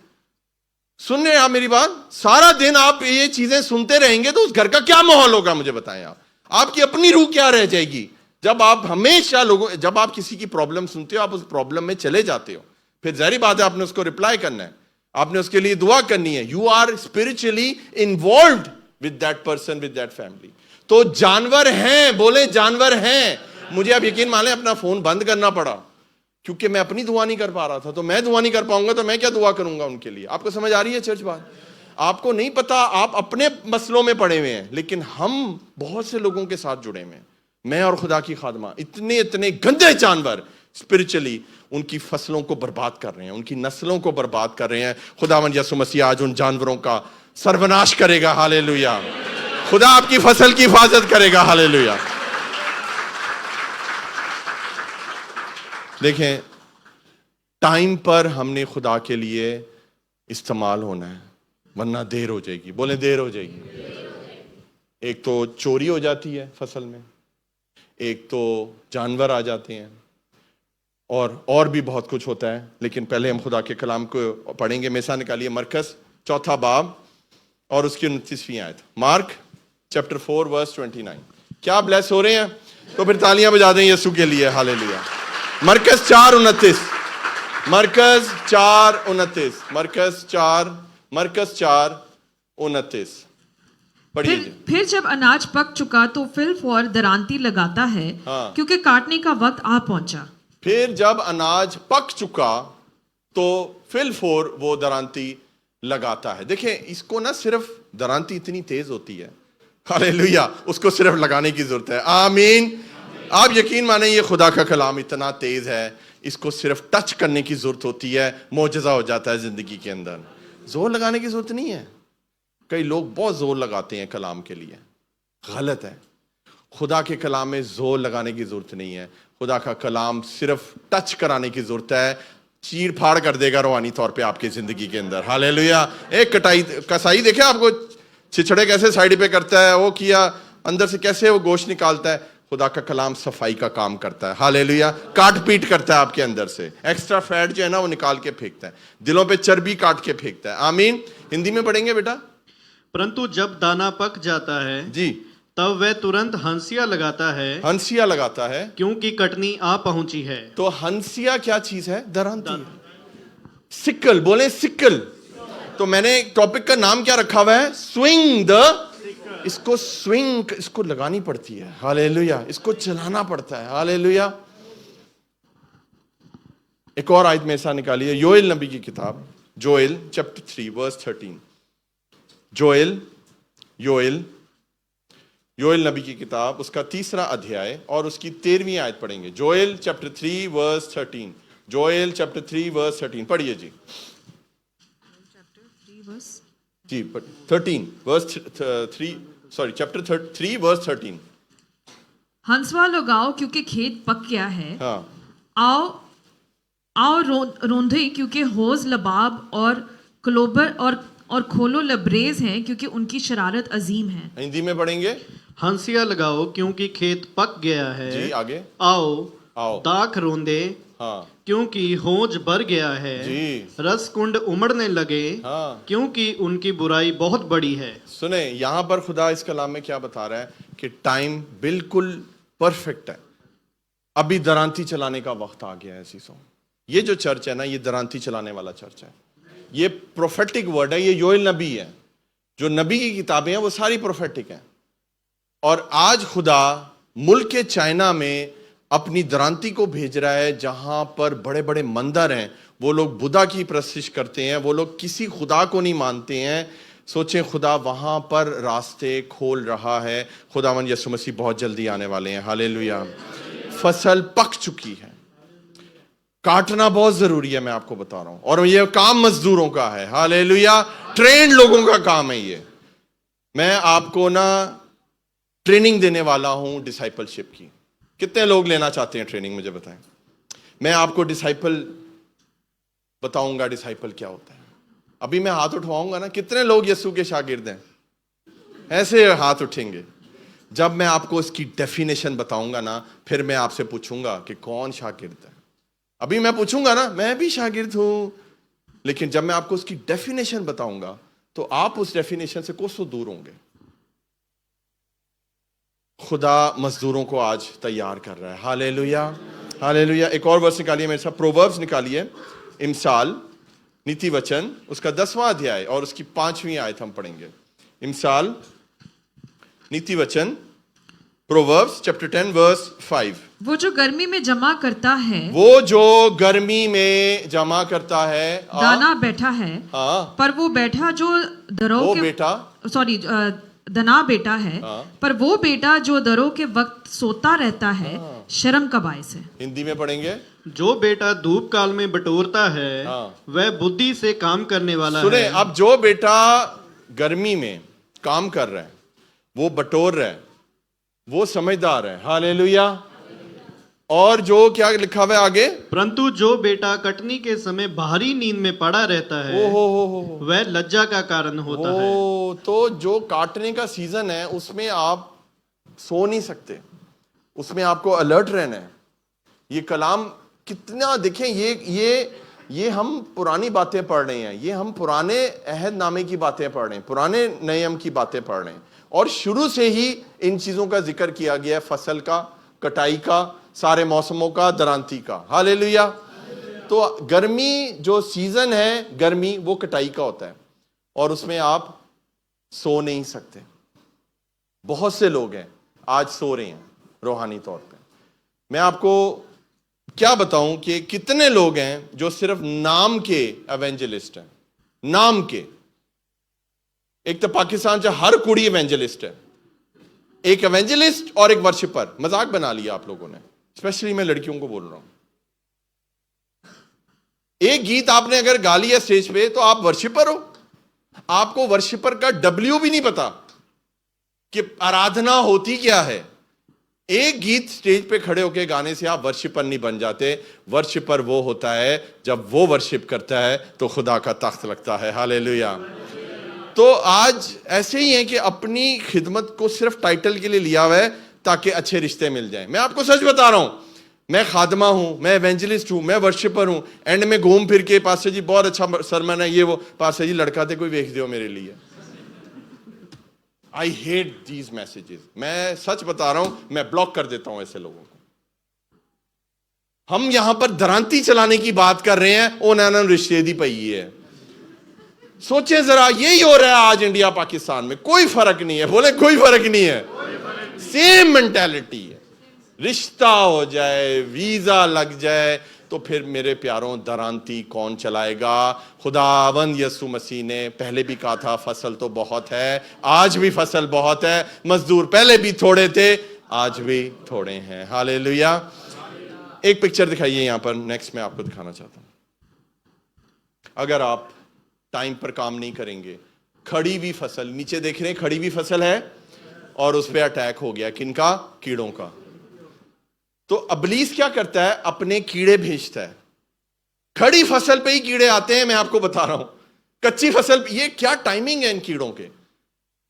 سن رہے ہیں, آپ میری بات, سارا دن آپ یہ چیزیں سنتے رہیں گے تو اس گھر کا کیا ماحول ہوگا مجھے بتائیں. آپ کی اپنی روح کیا رہ جائے گی جب آپ ہمیشہ جب آپ کسی کی پرابلم سنتے ہو, آپ اس پرابلم میں چلے جاتے ہو, پھر ظاہری بات ہے آپ نے اس کو رپلائی کرنا ہے, آپ نے اس کے لیے دعا کرنی ہے. You are spiritually involved with that person, with that family. تو جانور ہیں, بولے جانور ہیں. مجھے اب یقین مان لیں اپنا فون بند کرنا پڑا, کیونکہ میں اپنی دعا نہیں کر پا رہا تھا. تو میں دعا نہیں کر پاؤں گا تو میں کیا دعا کروں گا ان کے لیے. آپ کو سمجھ آ رہی ہے چرچ بات؟ آپ کو نہیں پتا, آپ اپنے مسئلوں میں پڑے ہوئے ہیں, لیکن ہم بہت سے لوگوں کے ساتھ جڑے ہوئے ہیں. میں اور خدا کی خادمہ اتنے گندے جانور اسپرچولی ان کی فصلوں کو برباد کر رہے ہیں, ان کی نسلوں کو برباد کر رہے ہیں. خداوند یسوع مسیح آج ان جانوروں کا سروناش کرے گا. ہاللیلویا. خدا آپ کی فصل کی حفاظت کرے گا. ہاللیلویا. دیکھیں, ٹائم پر ہم نے خدا کے لیے استعمال ہونا ہے, ورنہ دیر ہو جائے گی. بولیں دیر ہو جائے گی. ایک تو چوری ہو جاتی ہے فصل میں, ایک تو جانور آ جاتے ہیں, اور بھی بہت کچھ ہوتا ہے. لیکن پہلے ہم خدا کے کلام کو پڑھیں گے. مثال نکالیے مرکز 4 باب اور اس کی 29ویں آیت. مارک چیپٹر 4 ورس 29. کیا بلیس ہو رہے ہیں؟ تو پھر تالیاں بجا دیں یسوع کے لیے. ہاللیلویا. مرکز 4:29. مرکز 4:29. مرکز 4:29. پھر جب اناج پک چکا تو فی الفور درانتی لگاتا ہے, کیونکہ کاٹنے کا وقت آ پہنچا. پھر جب اناج پک چکا تو فل فور وہ درانتی لگاتا ہے. دیکھیں اس کو نہ صرف درانتی اتنی تیز ہوتی ہے, ہاللیلویا, اس کو صرف لگانے کی ضرورت ہے. آمین. آپ یقین مانیں یہ خدا کا کلام اتنا تیز ہے, اس کو صرف ٹچ کرنے کی ضرورت ہوتی ہے, معجزہ ہو جاتا ہے زندگی کے اندر. زور لگانے کی ضرورت نہیں ہے. کئی لوگ بہت زور لگاتے ہیں کلام کے لیے, غلط ہے. خدا کے کلام میں زور لگانے کی ضرورت نہیں ہے. خدا کا کلام صرف ٹچ کرانے کی ضرورت ہے, چیر پھاڑ کر دے گا روحانی طور پہ آپ کی زندگی کے اندر. ہاللیلویا. ایک کسائی دیکھیں آپ کو چھچڑے کیسے سائڈ پہ کرتا ہے, وہ کیا اندر سے کیسے وہ گوشت نکالتا ہے. خدا کا کلام صفائی کا کام کرتا ہے. ہاللیلویا. کاٹ پیٹ کرتا ہے آپ کے اندر سے, ایکسٹرا فیٹ جو ہے نا وہ نکال کے پھینکتا ہے, دلوں پہ چربی کاٹ کے پھینکتا ہے. آمین. ہندی میں پڑھیں گے بیٹا. پرنتو جب دانا پک جاتا ہے جی, تب وہ ترنت ہنسیاں لگاتا ہے ہنسیا لگاتا ہے کیونکہ کٹنی آ پہنچی ہے. تو ہنسیا کیا چیز ہے؟ درانتی. سکل, بولیں سکل. تو میں نے ٹاپک کا نام کیا رکھا ہوا ہے؟ سوئنگ دا. اس کو سوئنگ, اس کو لگانی پڑتی ہے. ہاللیلویا. اس کو چلانا پڑتا ہے. ہاللیلویا. ایک اور آیت میں ایسا نکالیے, یوئیل نبی کی کتاب, جوئیل چیپٹر 3 ورس 13. یوئیل نبی کی کتاب, اس کا 3 ادھیائے اور اس کی 13ویں آیت پڑھیں گے. جوئیل چیپٹر 3 ورس 13. جوئیل چیپٹر 3 ورس 13 پڑھیے جی. جی 13 ورس 3, سوری چیپٹر 3 ورس 13. ہنسوا لگاؤ کیونکہ کھیت پک گیا ہے. ہاں, آؤ روندھے کیونکہ ہوز لباب اور کلوبر اور کھولو لبریز ہیں کیونکہ ان کی شرارت عظیم ہے. ہندی میں پڑھیں گے. ہنسیاں لگاؤ کیونکہ کھیت پک گیا ہے. جی آگے. آؤ داکھ روندے ہاں کیونکہ ہونج بھر گیا ہے. جی. رس کنڈ امڑنے لگے ہاں, کیونکہ ان کی برائی بہت بڑی ہے. سنیں یہاں پر خدا اس کلام میں کیا بتا رہا ہے کہ ٹائم بالکل پرفیکٹ ہے. ابھی درانتی چلانے کا وقت آ گیا ہے. سیسو, یہ جو چرچ ہے نا, یہ درانتی چلانے والا چرچ ہے. یہ پروفیٹک ورڈ ہے, یہ یوئیل نبی ہے. جو نبی کی کتابیں ہیں وہ ساری پروفیٹک ہیں. اور آج خدا ملک کے چائنا میں اپنی درانتی کو بھیج رہا ہے, جہاں پر بڑے بڑے مندر ہیں, وہ لوگ بدھا کی پرستش کرتے ہیں, وہ لوگ کسی خدا کو نہیں مانتے ہیں. سوچیں خدا وہاں پر راستے کھول رہا ہے. خداوند یسوع مسیح بہت جلدی آنے والے ہیں. ہاللیلویا. فصل پک چکی ہے, کاٹنا بہت ضروری ہے, میں آپ کو بتا رہا ہوں. اور یہ کام مزدوروں کا ہے. ہاللیلویا. ٹرینڈ لوگوں کا کام ہے یہ. میں آپ کو نا ٹریننگ دینے والا ہوں ڈسائپل شپ کی. کتنے لوگ لینا چاہتے ہیں ٹریننگ؟ مجھے بتائیں. میں آپ کو ڈسائپل بتاؤں گا, ڈسائپل کیا ہوتا ہے. ابھی میں ہاتھ اٹھواؤں گا نا, کتنے لوگ یسوع کے شاگرد ہیں؟ ایسے ہاتھ اٹھیں گے. جب میں آپ کو اس کی ڈیفینیشن بتاؤں گا نا, پھر میں آپ سے پوچھوں گا کہ کون شاگرد ہے. ابھی میں پوچھوں گا نا, میں بھی شاگرد ہوں, لیکن جب میں آپ کو اس کی ڈیفینیشن بتاؤں گا تو آپ اس ڈیفینیشن سے کوسوں دور ہوں گے. خدا مزدوروں کو آج تیار کر رہا ہے. ہاللیلویا. ہاللیلویا. ایک اور ورس نکالیے میرے ساتھ, پرووربس نکالیے. امثال نیتی وچن, اس کا 10واں ادھیائے اور اس کی 5ویں آیت ہم پڑھیں گے. امثال نیتی وچن, پرووربس چیپٹر 10 ورس 5. وہ جو گرمی میں جمع کرتا ہے, وہ جو گرمی میں جمع کرتا ہے دانا بیٹھا ہے, ہاں, پر وہ بیٹھا جو دروں وہ کے بیٹا, سوری دنا بیٹا ہے, پر وہ بیٹا جو دروں کے وقت سوتا رہتا ہے شرم کا باعث ہے. ہندی میں پڑھیں گے. جو بیٹا دھوپ کال میں بٹورتا ہے وہ بدھی سے کام کرنے والا ہے. سنیں, اب جو بیٹا گرمی میں کام کر رہا ہے, وہ بٹور رہا ہے, وہ سمجھدار ہے. ہاللیلویا. اور جو کیا لکھا ہوا ہے آگے, پرنتو جو بیٹا کٹنی کے سمے باہری نیند میں پڑا رہتا ہے وہ لجا کا کارن ہوتا ہے. تو جو کاٹنے کا سیزن ہے اس میں آپ سو نہیں سکتے, اس میں آپ کو الرٹ رہنا ہے. یہ کلام کتنا دیکھیں, یہ ہم پرانی باتیں پڑھ رہے ہیں, یہ ہم پرانے عہد نامے کی باتیں پڑھ رہے ہیں, پرانے نیم کی باتیں پڑھ رہے ہیں, اور شروع سے ہی ان چیزوں کا ذکر کیا گیا ہے, فصل کا, کٹائی کا, سارے موسموں کا, درانتی کا. ہاللیلویا. تو گرمی جو سیزن ہے, گرمی وہ کٹائی کا ہوتا ہے, اور اس میں آپ سو نہیں سکتے. بہت سے لوگ ہیں آج سو رہے ہیں روحانی طور پہ. میں آپ کو کیا بتاؤں کہ کتنے لوگ ہیں جو صرف نام کے ایونجلسٹ ہیں, نام کے. ایک تو پاکستان سے ہر کڑی ایونجلسٹ ہے, ایک ایونجلسٹ اور ایک ورشپر. مذاق بنا لیا آپ لوگوں نے, اسپیشلی میں لڑکیوں کو بول رہا ہوں. ایک گیت آپ نے اگر گا لیا اسٹیج پہ تو آپ ورشپر ہو. آپ کو ورشپر کا ڈبلیو بھی نہیں پتا کہ آرادھنا ہوتی کیا ہے. ایک گیت سٹیج پہ کھڑے ہو کے گانے سے آپ ورشپر نہیں بن جاتے. ورشپر وہ ہوتا ہے جب وہ ورشپ کرتا ہے تو خدا کا تخت لگتا ہے. ہاللیلویا. تو آج ایسے ہی ہیں کہ اپنی خدمت کو صرف ٹائٹل کے لیے لیا ہوا ہے تاکہ اچھے رشتے مل جائیں. میں آپ کو سچ بتا رہا ہوں, میں خادمہ ہوں, میں ایونجلسٹ ہوں, میں ورشپر ہوں. اینڈ میں گھوم پھر کے پاسٹر جی بہت اچھا سرمن ہے, یہ وہ, پاسٹر جی لڑکا تھے کوئی ویکھ دیو میرے لیے. I hate these messages. میں سچ بتا رہا ہوں, میں بلاک کر دیتا ہوں ایسے لوگوں کو. ہم یہاں پر درانتی چلانے کی بات کر رہے ہیں, او نانا رشتے دی پئی ہے. سوچیں ذرا, یہی ہو رہا ہے آج انڈیا پاکستان میں. کوئی فرق نہیں ہے, بولے کوئی فرق نہیں ہے. سیم مینٹیلٹی ہے. رشتہ ہو جائے, ویزا لگ جائے, تو پھر میرے پیاروں درانتی کون چلائے گا؟ خداوند یسوع مسیح نے پہلے بھی کہا تھا فصل تو بہت ہے, آج بھی فصل بہت ہے, مزدور پہلے بھی تھوڑے تھے, آج بھی تھوڑے ہیں. ہاللیلویا. ایک پکچر دکھائیے یہاں پر, نیکسٹ میں آپ کو دکھانا چاہتا ہوں. اگر آپ ٹائم پر کام نہیں کریں گے, کھڑی ہوئی فصل, نیچے دیکھ رہے ہیں کھڑی ہوئی فصل ہے اور اس پہ اٹیک ہو گیا. کن کا؟ کیڑوں کا. تو ابلیس کیا کرتا ہے؟ اپنے کیڑے بھیجتا ہے. کھڑی فصل پہ ہی کیڑے آتے ہیں, میں آپ کو بتا رہا ہوں. کچی فصل پہ, یہ کیا ٹائمنگ ہے ان کیڑوں کے.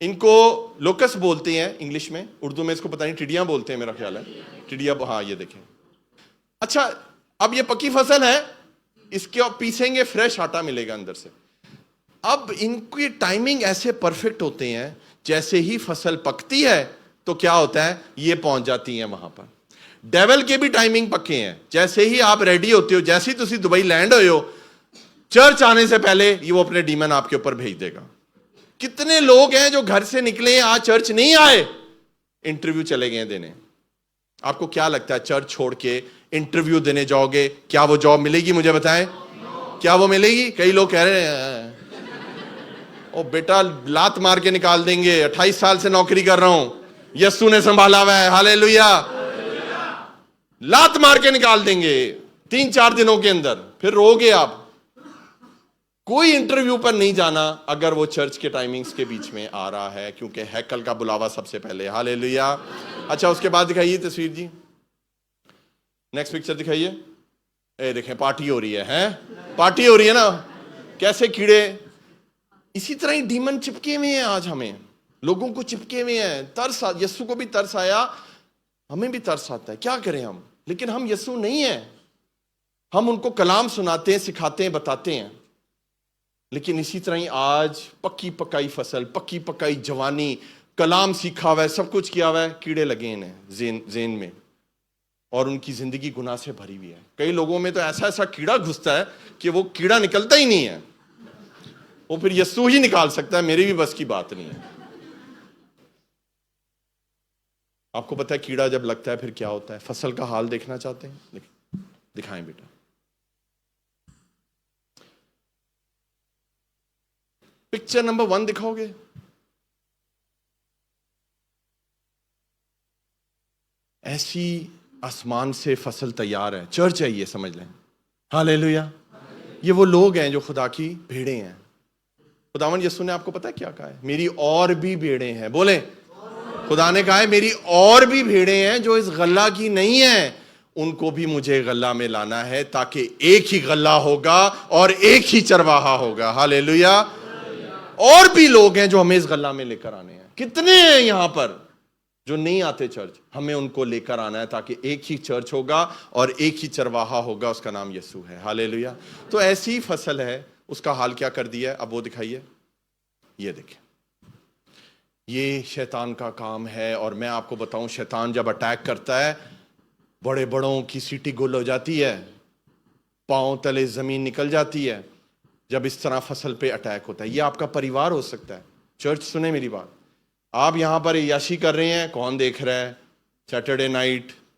ان کو لوکس بولتے ہیں انگلش میں, اردو میں اس کو پتہ نہیں, ٹڈیاں بولتے ہیں میرا خیال ہے. ٹڈیا, ہاں یہ دیکھیں. اچھا, اب یہ پکی فصل ہے, اس کے پیسیں گے, فریش آٹا ملے گا اندر سے. اب ان کی ٹائمنگ ایسے پرفیکٹ ہوتے ہیں, جیسے ہی فصل پکتی ہے تو کیا ہوتا ہے, یہ پہنچ جاتی ہیں وہاں پر. ڈیول کے بھی ٹائمنگ پکے ہیں. جیسے ہی آپ ریڈی ہوتے ہو, جیسے ہی تسی دبئی لینڈ ہوئے ہو, چرچ آنے سے پہلے یہ وہ اپنے ڈیمن آپ کے اوپر بھیج دے گا. کتنے لوگ ہیں جو گھر سے نکلے ہیں, آج چرچ نہیں آئے, انٹرویو چلے گئے دینے. آپ کو کیا لگتا ہے چرچ چھوڑ کے انٹرویو دینے جاؤ گے, کیا وہ جاب ملے گی؟ مجھے بتائیں, کیا وہ ملے گی؟ کئی لوگ کہہ رہے ہیں او بیٹا لات مار کے نکال دیں گے, 28 سال سے نوکری کر رہا ہوں, یسوع نے سنبھالا ہوا ہے. ہاللیلویا. لات مار کے نکال دیں گے 3-4 دنوں کے اندر, پھر رو گے آپ. کوئی انٹرویو پر نہیں جانا اگر وہ چرچ کے ٹائمنگز کے بیچ میں آ رہا ہے, کیونکہ ہیکل کا بلاوا سب سے پہلے. ہاللیلویا. اچھا, اس کے بعد دکھائیے تصویر جی, نیکسٹ پکچر دکھائیے. اے دیکھیں پارٹی ہو رہی ہے, پارٹی ہو رہی ہے نا. کیسے کیڑے, اسی طرح ہی ڈیمن چپکے ہوئے ہیں آج, ہمیں لوگوں کو چپکے ہوئے ہیں. ترس, یسوع کو بھی ترس آیا, ہمیں بھی ترس آتا ہے, کیا کریں ہم. لیکن ہم یسوع نہیں ہیں. ہم ان کو کلام سناتے ہیں, سکھاتے ہیں, بتاتے ہیں. لیکن اسی طرح ہی آج پکی پکائی فصل, پکی پکائی جوانی, کلام سیکھا ہوا ہے, سب کچھ کیا ہوا ہے, کیڑے لگے ہیں ذہن میں, اور ان کی زندگی گناہ سے بھری ہوئی ہے. کئی لوگوں میں تو ایسا کیڑا گھستا ہے کہ وہ کیڑا نکلتا ہی نہیں ہے. وہ پھر یسوع ہی نکال سکتا ہے, میری بھی بس کی بات نہیں ہے. آپ کو پتہ ہے کیڑا جب لگتا ہے پھر کیا ہوتا ہے؟ فصل کا حال دیکھنا چاہتے ہیں؟ دکھائیں بیٹا. پکچر نمبر 1 دکھاؤ گے؟ ایسی آسمان سے فصل تیار ہے, چرچ ہے یہ, سمجھ لیں. ہاللیلویا. یہ وہ لوگ ہیں جو خدا کی بھیڑیں ہیں. خداوند یسوع نے آپ کو پتا ہے کیا کہا ہے؟ میری اور بھی بھیڑیں ہیں. بولیں, خدا نے کہا ہے میری اور بھی بھیڑیں ہیں جو اس غلہ کی نہیں ہیں, ان کو بھی مجھے غلہ میں لانا ہے, تاکہ ایک ہی غلہ ہوگا اور ایک ہی چرواہا ہوگا. ہاللیلویا. اور بھی لوگ ہیں جو ہمیں اس غلہ میں لے کر آنے ہیں. کتنے ہیں یہاں پر جو نہیں آتے چرچ, ہمیں ان کو لے کر آنا ہے, تاکہ ایک ہی چرچ ہوگا اور ایک ہی چرواہا ہوگا, اس کا نام یسوع ہے. ہاللیلویا. تو ایسی فصل ہے, اس کا حال کیا کر دیا ہے؟ اب وہ دکھائیے. یہ دیکھیں, یہ شیطان کا کام ہے. اور میں آپ کو بتاؤں, شیطان جب اٹیک کرتا ہے, بڑے بڑوں کی سیٹی گل ہو جاتی ہے, پاؤں تلے زمین نکل جاتی ہے جب اس طرح فصل پہ اٹیک ہوتا ہے. یہ آپ کا پریوار ہو سکتا ہے. چرچ سنیں میری بات, آپ یہاں پر عیاشی کر رہے ہیں, کون دیکھ رہا ہے؟ Saturday night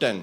10।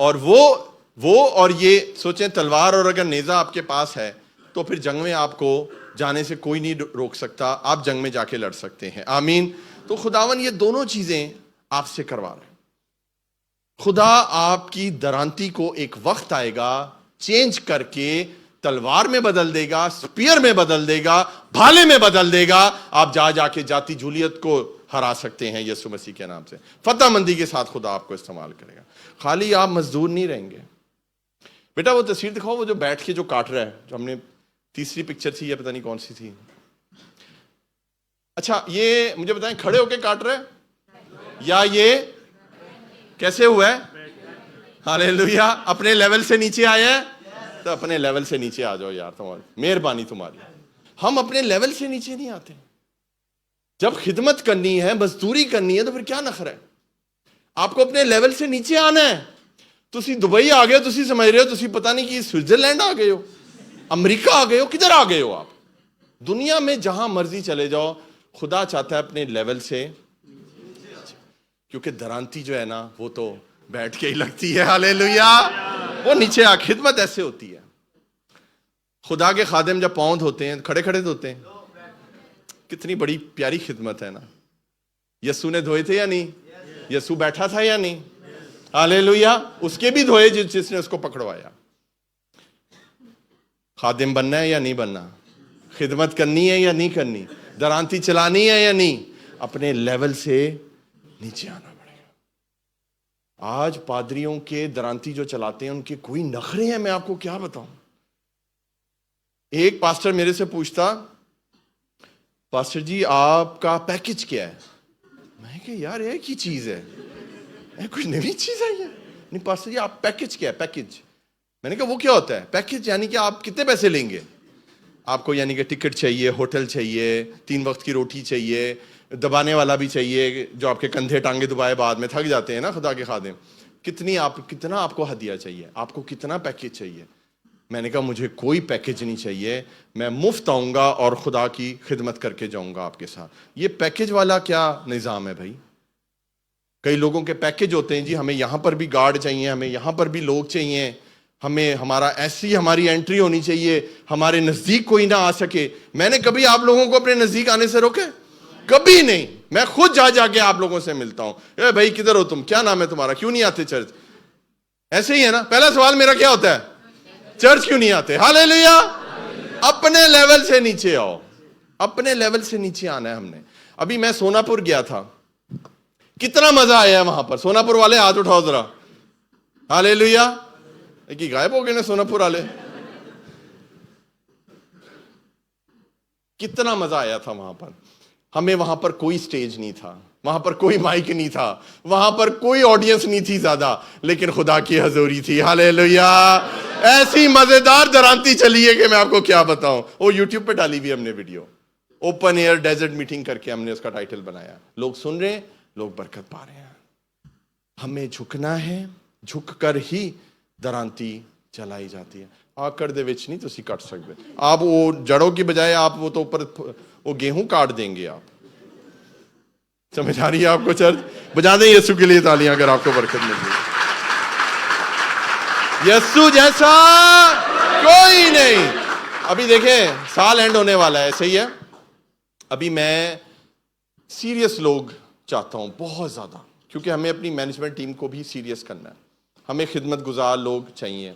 اور وہ اور یہ سوچیں تلوار اور اگر نیزہ آپ کے پاس ہے تو پھر جنگ میں آپ کو جانے سے کوئی نہیں روک سکتا, آپ جنگ میں جا کے لڑ سکتے ہیں. آمین. تو خداون یہ دونوں چیزیں آپ سے کروا رہے ہیں. خدا آپ کی درانتی کو ایک وقت آئے گا چینج کر کے تلوار میں بدل دے گا, سپیئر میں بدل دے گا, بھالے میں بدل دے گا. آپ جا کے جاتی جولیت کو ہرا سکتے ہیں یسوع مسیح کے نام سے. فتح مندی کے ساتھ خدا آپ کو استعمال کرے گا. خالی آپ مزدور نہیں رہیں گے. بیٹا وہ تصویر دکھاؤ, وہ جو بیٹھ کے جو کاٹ رہا ہے, جو ہم نے تیسری پکچر تھی یا پتہ نہیں کون سی تھی. اچھا یہ مجھے بتائیں کھڑے ہو کے کاٹ رہے یا یہ کیسے ہوا ہے؟ ہاللیلویا. اپنے لیول سے نیچے آیا ہے تو اپنے لیول سے نیچے آ جاؤ یار, تمہاری مہربانی تمہاری. ہم اپنے لیول سے نیچے نہیں آتے. جب خدمت کرنی ہے, مزدوری کرنی ہے, تو پھر کیا نخرہ ہے؟ آپ کو اپنے لیول سے نیچے آنا ہے. تسی دبئی آ گئے ہو, تسی سمجھ رہے ہو تسی پتہ نہیں کہ سوئٹزرلینڈ آ گئے ہو, امریکہ آ گئے ہو, کدھر آ گئے ہو آپ؟ دنیا میں جہاں مرضی چلے جاؤ, خدا چاہتا ہے اپنے لیول سے, کیونکہ درانتی جو ہے نا وہ تو بیٹھ کے ہی لگتی ہے. ہاللیلویا. وہ نیچے آ, خدمت ایسے ہوتی ہے. خدا کے خادم جب پاؤں دھوتے ہیں کھڑے کھڑے دھوتے ہیں. کتنی بڑی پیاری خدمت ہے نا. یسوع نے دھوئے تھے یا نہیں؟ یسوع بیٹھا تھا یا نہیں؟ ہاللیلویا. اس کے بھی دھوئے جس نے اس کو پکڑوایا. خادم بننا ہے یا نہیں بننا؟ خدمت کرنی ہے یا نہیں کرنی؟ درانتی چلانی ہے یا نہیں؟ اپنے لیول سے نیچے آنا پڑے گا. آج پادریوں کے درانتی جو چلاتے ہیں ان کے کوئی نخرے ہیں, میں آپ کو کیا بتاؤں. ایک پاسٹر میرے سے پوچھتا, پاسٹر جی آپ کا پیکج کیا ہے؟ میں کہ یار ایک ہی چیز ہے, کچھ نئی چیز ہے یہ. نہیں پاسٹر جی آپ پیکج کیا ہے؟ پیکج. میں نے کہا وہ کیا ہوتا ہے؟ پیکج یعنی کہ آپ کتنے پیسے لیں گے؟ آپ کو یعنی کہ ٹکٹ چاہیے, ہوٹل چاہیے, 3 وقت کی روٹی چاہیے, دبانے والا بھی چاہیے جو آپ کے کندھے ٹانگے دبائے بعد میں تھک جاتے ہیں نا خدا کے خادم. کتنا آپ کو ہدیہ چاہیے, آپ کو کتنا پیکج چاہیے؟ میں نے کہا مجھے کوئی پیکج نہیں چاہیے, میں مفت آؤں گا اور خدا کی خدمت کر کے جاؤں گا آپ کے ساتھ. یہ پیکج والا کیا نظام ہے بھائی؟ کئی لوگوں کے پیکج ہوتے ہیں, جی ہمیں یہاں پر بھی گارڈ چاہیے, ہمیں یہاں پر بھی لوگ چاہیے, ہمیں ہمارا ایسی ہماری انٹری ہونی چاہیے, ہمارے نزدیک کوئی نہ آ سکے. میں نے کبھی آپ لوگوں کو اپنے نزدیک آنے سے روکے؟ کبھی نہیں. میں خود جا کے آپ لوگوں سے ملتا ہوں. اے بھائی کدھر ہو تم, کیا نام ہے تمہارا, کیوں نہیں آتے چرچ؟ ایسے ہی ہے نا. پہلا سوال میرا کیا ہوتا ہے؟ چرچ کیوں نہیں آتے؟ ہاللیلویا. اپنے لیول سے نیچے آؤ, اپنے لیول سے نیچے آنا ہے ہم نے. ابھی میں سونا پور گیا تھا, کتنا مزہ آیا ہے وہاں پر. سونا پور والے ہاتھ اٹھاؤ ذرا. ہاللیلویا. کہ غائب ہو گئے نا سونا پور والے. کتنا مزہ آیا تھا وہاں پر. ہمیں وہاں پر کوئی سٹیج نہیں تھا, وہاں پر کوئی مائک نہیں تھا, وہاں پر کوئی آڈینس نہیں تھی زیادہ, لیکن خدا کی حضوری تھی. ہاللیلویا. ایسی مزیدار درانتی چلی ہے کہ میں آپ کو کیا بتاؤں. وہ یوٹیوب پہ ڈالی ہوئی ہم نے video, open air desert meeting کر کے ہم نے اس کا ٹائٹل بنایا. لوگ سن رہے ہیں, لوگ برکت پا رہے ہیں. ہمیں جھکنا ہے, جھک کر ہی درانتی چلائی جاتی ہے. آکڑ دے وچ نہیں تسی کٹ سکتے. آپ وہ جڑوں کی بجائے آپ وہ تو اوپر وہ گیہوں کاٹ دیں گے. آپ سمجھ آ رہی ہے آپ کو چرچ؟ بجا دیں یسوع کے لیے تالیاں اگر آپ کو برکت مل رہی ہے. یسوع جیسا کوئی نہیں. ابھی دیکھیں سال اینڈ ہونے والا ہے, صحیح ہے. ابھی میں سیریس لوگ چاہتا ہوں بہت زیادہ, کیونکہ ہمیں اپنی مینجمنٹ ٹیم کو بھی سیریس کرنا ہے. ہمیں خدمت گزار لوگ چاہیے,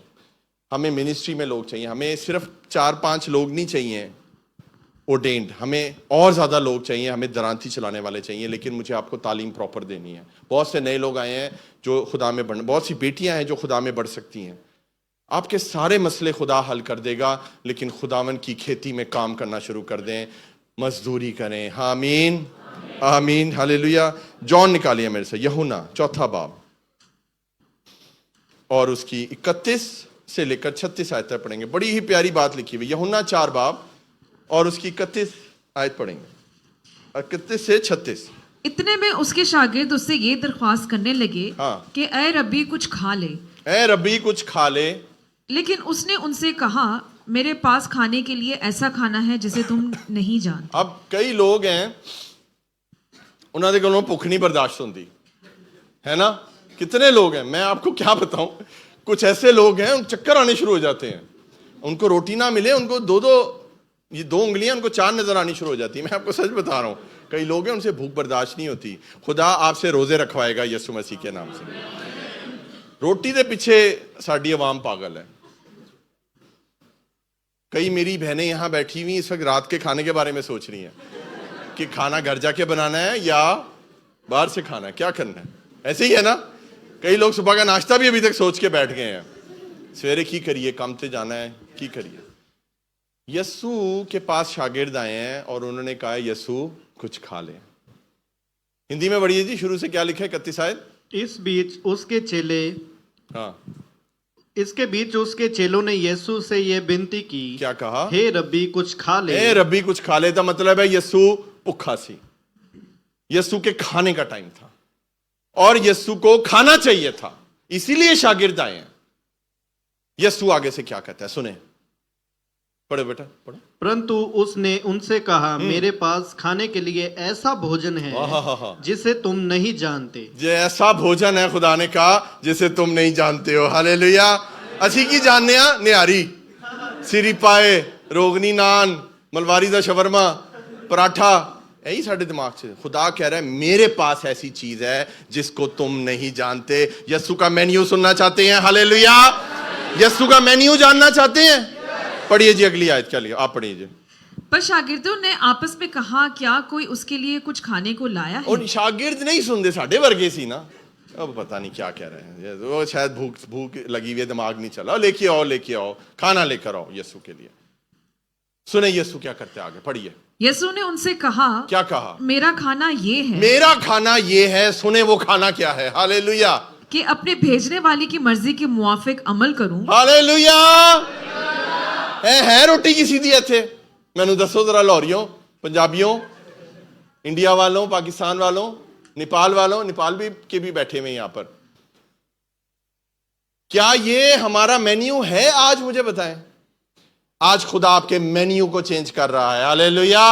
ہمیں منسٹری میں لوگ چاہیے. ہمیں صرف 4-5 لوگ نہیں چاہیے ordained, ہمیں اور زیادہ لوگ چاہیے. ہمیں درانتی چلانے والے چاہیے, لیکن مجھے آپ کو تعلیم پراپر دینی ہے. بہت سے نئے لوگ آئے ہیں جو خدا میں بڑھ, بہت سی بیٹیاں ہیں جو خدا میں بڑھ سکتی ہیں. آپ کے سارے مسئلے خدا حل کر دے گا, لیکن خداون کی کھیتی میں کام کرنا شروع کر دیں, مزدوری کریں. آمین آمین ہاللیلویا. جون نکالیے میرے سے, یہونا 4 باب اور اس کی 31 سے لے کر 36 آیتیں پڑھیں گے. بڑی ہی پیاری بات لکھی ہوئی. یہونا 4 باب اور اس کی 31 آیت پڑھیں گے, 31 سے 36. اتنے میں اس کے شاگرد اس سے یہ درخواست کرنے لگے کہ اے ربی کچھ کھا لے. اے ربی کچھ کھا لے. لیکن اس نے ان سے کہا میرے پاس کھانے کے لیے ایسا کھانا ہے جسے تم نہیں جانتے. اب کئی لوگ ہیں انہوں نے کہوں بھوک نہیں برداشت ہوتی ہے نا, کتنے لوگ ہیں میں آپ کو کیا بتاؤں, کچھ ایسے لوگ ہیں چکر آنے شروع ہو جاتے ہیں, ان کو روٹی نہ ملے ان کو دو انگلیاں ان کو 4 نظر آنی شروع ہو جاتی ہیں. میں آپ کو سچ بتا رہا ہوں, کئی لوگ ہیں ان سے بھوک برداشت نہیں ہوتی. خدا آپ سے روزے رکھوائے گا یسوع مسیح کے نام سے. روٹی دے پیچھے ساڈی عوام پاگل ہے. کئی میری بہنیں یہاں بیٹھی ہوئی اس وقت رات کے کھانے کے بارے میں سوچ رہی ہیں کہ کھانا گھر جا کے بنانا ہے یا باہر سے کھانا ہے, کیا کرنا ہے. ایسے ہی ہے نا, کئی لوگ صبح کا ناشتہ بھی ابھی تک سوچ کے بیٹھ گئے ہیں, سویرے کی کریے, کام سے جانا ہے کی کریے. یسوع کے پاس شاگرد آئے ہیں اور انہوں نے کہا یسوع کچھ کھا لیں. ہندی میں پڑھیے جی, شروع سے کیا لکھا ہے 31 آیت. اس بیچ اس کے چیلوں نے یسوع سے یہ بنتی کی, کیا کہا؟ ہے ربی کچھ کھا لے. اے ربی کچھ کھا لے, کا مطلب ہے یسوع بھوکا سی, یسوع کے کھانے کا ٹائم تھا اور یسوع کو کھانا چاہیے تھا, اسی لیے شاگرد آئے ہیں. یسوع آگے سے کیا کہتا ہے سنیں, پڑھو بیٹا پڑھو. پرنتو اس نے ان سے کہا, میرے پاس کھانے کے لیے ایسا بھوجن ہے جسے تم نہیں جانتے. ایسا بھوجن ہے خدا نے کہا جسے تم نہیں جانتے ہو. ہالےلویا. اسی کی جاننے ہاں نہاری, سری پائے, روگنی نان, ملواری دا شورما, پراٹھا, یہی ساڑھے دماغ سے. خدا کہہ رہا ہے میرے پاس ایسی چیز ہے جس کو تم نہیں جانتے. یسوع کا مینیو سننا چاہتے ہیں؟ ہالےلویا. یسوع کا مینیو جاننا چاہتے ہیں؟ پڑھیے جی اگلی آیت, کیا لیا آپ پڑھیے جی. پر شاگردوں نے آپس میں کہا, کیا کوئی اس کے لیے کچھ کھانے کو لایا ہے؟ اور شاگرد نہیں سنتے, ساڑھے ورگے سی نا, اب پتہ نہیں کیا کہہ رہے ہیں, وہ شاید بھوک لگی ہوئی ہے, دماغ نہیں چلا, لے کے آؤ کھانا لے کر آؤ یسوع کے لیے. سنیں یسوع کیا کرتے آگے, پڑھیے. یسوع نے ان سے کہا, کیا کہا؟ میرا کھانا یہ ہے. میرا کھانا یہ ہے. سنیں وہ کھانا کیا ہے. ہالےلویا. کہ اپنے بھیجنے والے کی مرضی کے موافق عمل کروں. ہالےلویا. ہے روٹی کی سیدھی اتھے, مینوں دسو ذرا, لاہوریوں, پنجابیوں, انڈیا والوں, پاکستان والوں, نیپال والوں, نیپال بھی کے بھی بیٹھے ہوئے یہاں پر, کیا یہ ہمارا مینیو ہے آج؟ مجھے بتائیں. آج خدا آپ کے مینیو کو چینج کر رہا ہے. ہالےلویا.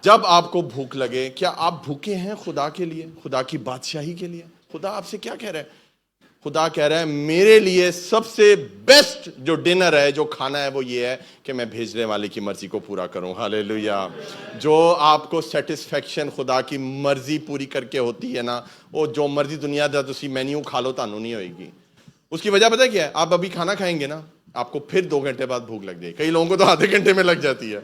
جب آپ کو بھوک لگے, کیا آپ بھوکے ہیں خدا کے لیے, خدا کی بادشاہی کے لیے؟ خدا آپ سے کیا کہہ رہا ہے؟ خدا کہہ رہا ہے میرے لیے سب سے بیسٹ جو ڈنر ہے, جو کھانا ہے, وہ یہ ہے کہ میں بھیجنے والے کی مرضی کو پورا کروں. ہالےلویا. جو آپ کو سیٹسفیکشن خدا کی مرضی پوری کر کے ہوتی ہے نا, وہ جو مرضی دنیا دا تسی مینیو کھا لو تانوں نہیں ہوئے گی. اس کی وجہ پتہ کیا ہے؟ آپ ابھی کھانا کھائیں گے نا, آپ کو پھر 2 گھنٹے بعد بھوک لگ جائے گی. کئی لوگوں کو تو آدھے گھنٹے میں لگ جاتی ہے,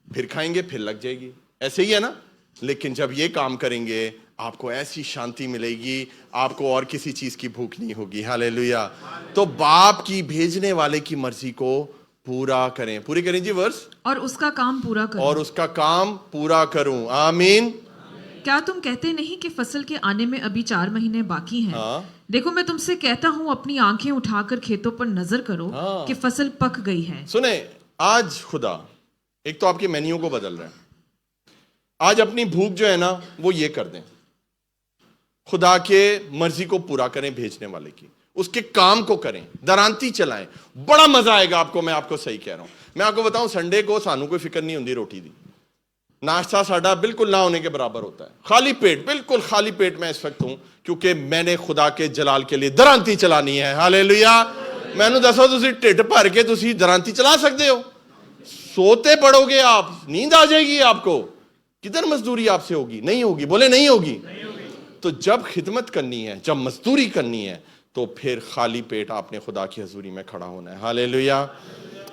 پھر کھائیں گے پھر لگ جائے گی. ایسے ہی ہے نا. لیکن جب یہ کام کریں گے آپ کو ایسی شانتی ملے گی, آپ کو اور کسی چیز کی بھوک نہیں ہوگی. ہالےلویا. تو باپ کی بھیجنے والے کی مرضی کو پورا کریں. پوری کریں جی ورس. اور اس کا کام پورا کروں. اور اس کا کام پورا کروں. آمین. کیا تم کہتے نہیں کہ فصل کے آنے میں ابھی 4 مہینے باقی ہیں؟ دیکھو میں تم سے کہتا ہوں, اپنی آنکھیں اٹھا کر کھیتوں پر نظر کرو کہ فصل پک گئی ہے. سنیں, آج خدا ایک تو آپ کے مینیو کو بدل رہا ہے. آج اپنی بھوک جو ہے نا وہ یہ کر دیں, خدا کے مرضی کو پورا کریں, بھیجنے والے کی, اس کے کام کو کریں, درانتی چلائیں. بڑا مزہ آئے گا آپ کو. میں آپ کو صحیح کہہ رہا ہوں. میں آپ کو بتاؤں, سنڈے کو سانوں کوئی فکر نہیں ہوتی روٹی دی. ناشتہ ساڈا بالکل نہ ہونے کے برابر ہوتا ہے. خالی پیٹ, بالکل خالی پیٹ میں اس وقت ہوں, کیونکہ میں نے خدا کے جلال کے لیے درانتی چلانی ہے. ہالےلویا. میں نے دسو تسی ٹھڈ بھر کے تسی درانتی چلا سکتے ہو؟ سوتے پڑو گے آپ, نیند آ جائے گی آپ کو. کدھر مزدوری آپ سے ہوگی؟ نہیں ہوگی. بولے نہیں ہوگی. تو جب خدمت کرنی ہے, جب مزدوری کرنی ہے, تو پھر خالی پیٹ آپ نے خدا کی حضوری میں کھڑا ہونا ہے. ہالےلویا.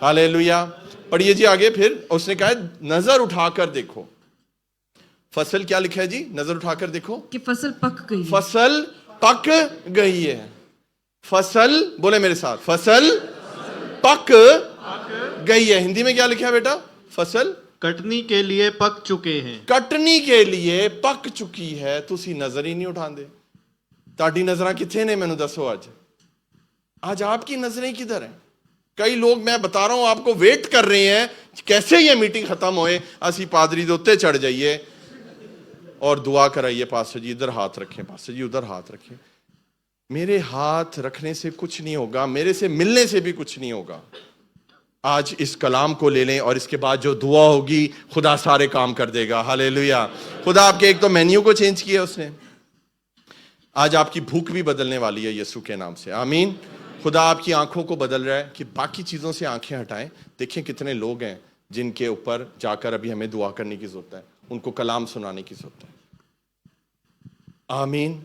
ہالےلویا. پڑھیے جی آگے. پھر اس نے کہا نظر اٹھا کر دیکھو. فصل کیا لکھا ہے جی؟ نظر اٹھا کر دیکھو کہ فصل پک گئی. فصل پک گئی ہے. فصل, بولے میرے ساتھ, فصل پک گئی ہے. ہندی میں کیا لکھا ہے بیٹا؟ فصل کٹنی کے لیے پک چکے ہیں. کٹنی کے لیے پک چکی ہے. تسی نظر ہی نہیں اٹھاندے. تاڑی نظراں کتھے نے مینوں دسو. آج آپ کی نظریں کدھر ہیں؟ کئی لوگ, میں بتا رہا ہوں آپ کو, ویٹ کر رہے ہیں کیسے یہ میٹنگ ختم ہوئے, اسی پادری دے اوتے چڑھ جائیے اور دعا کرائیے, پاسٹر جی ادھر ہاتھ رکھیں, پاسٹر جی ادھر ہاتھ رکھیں. میرے ہاتھ رکھنے سے کچھ نہیں ہوگا, میرے سے ملنے سے بھی کچھ نہیں ہوگا. آج اس کلام کو لے لیں اور اس کے بعد جو دعا ہوگی خدا سارے کام کر دے گا. ہالےلویا. خدا آپ کے ایک تو مینیو کو چینج کیا اس نے, آج آپ کی بھوک بھی بدلنے والی ہے یسوع کے نام سے. آمین. خدا آپ کی آنکھوں کو بدل رہا ہے کہ باقی چیزوں سے آنکھیں ہٹائیں. دیکھیں کتنے لوگ ہیں جن کے اوپر جا کر ابھی ہمیں دعا کرنے کی ضرورت ہے, ان کو کلام سنانے کی ضرورت ہے. آمین.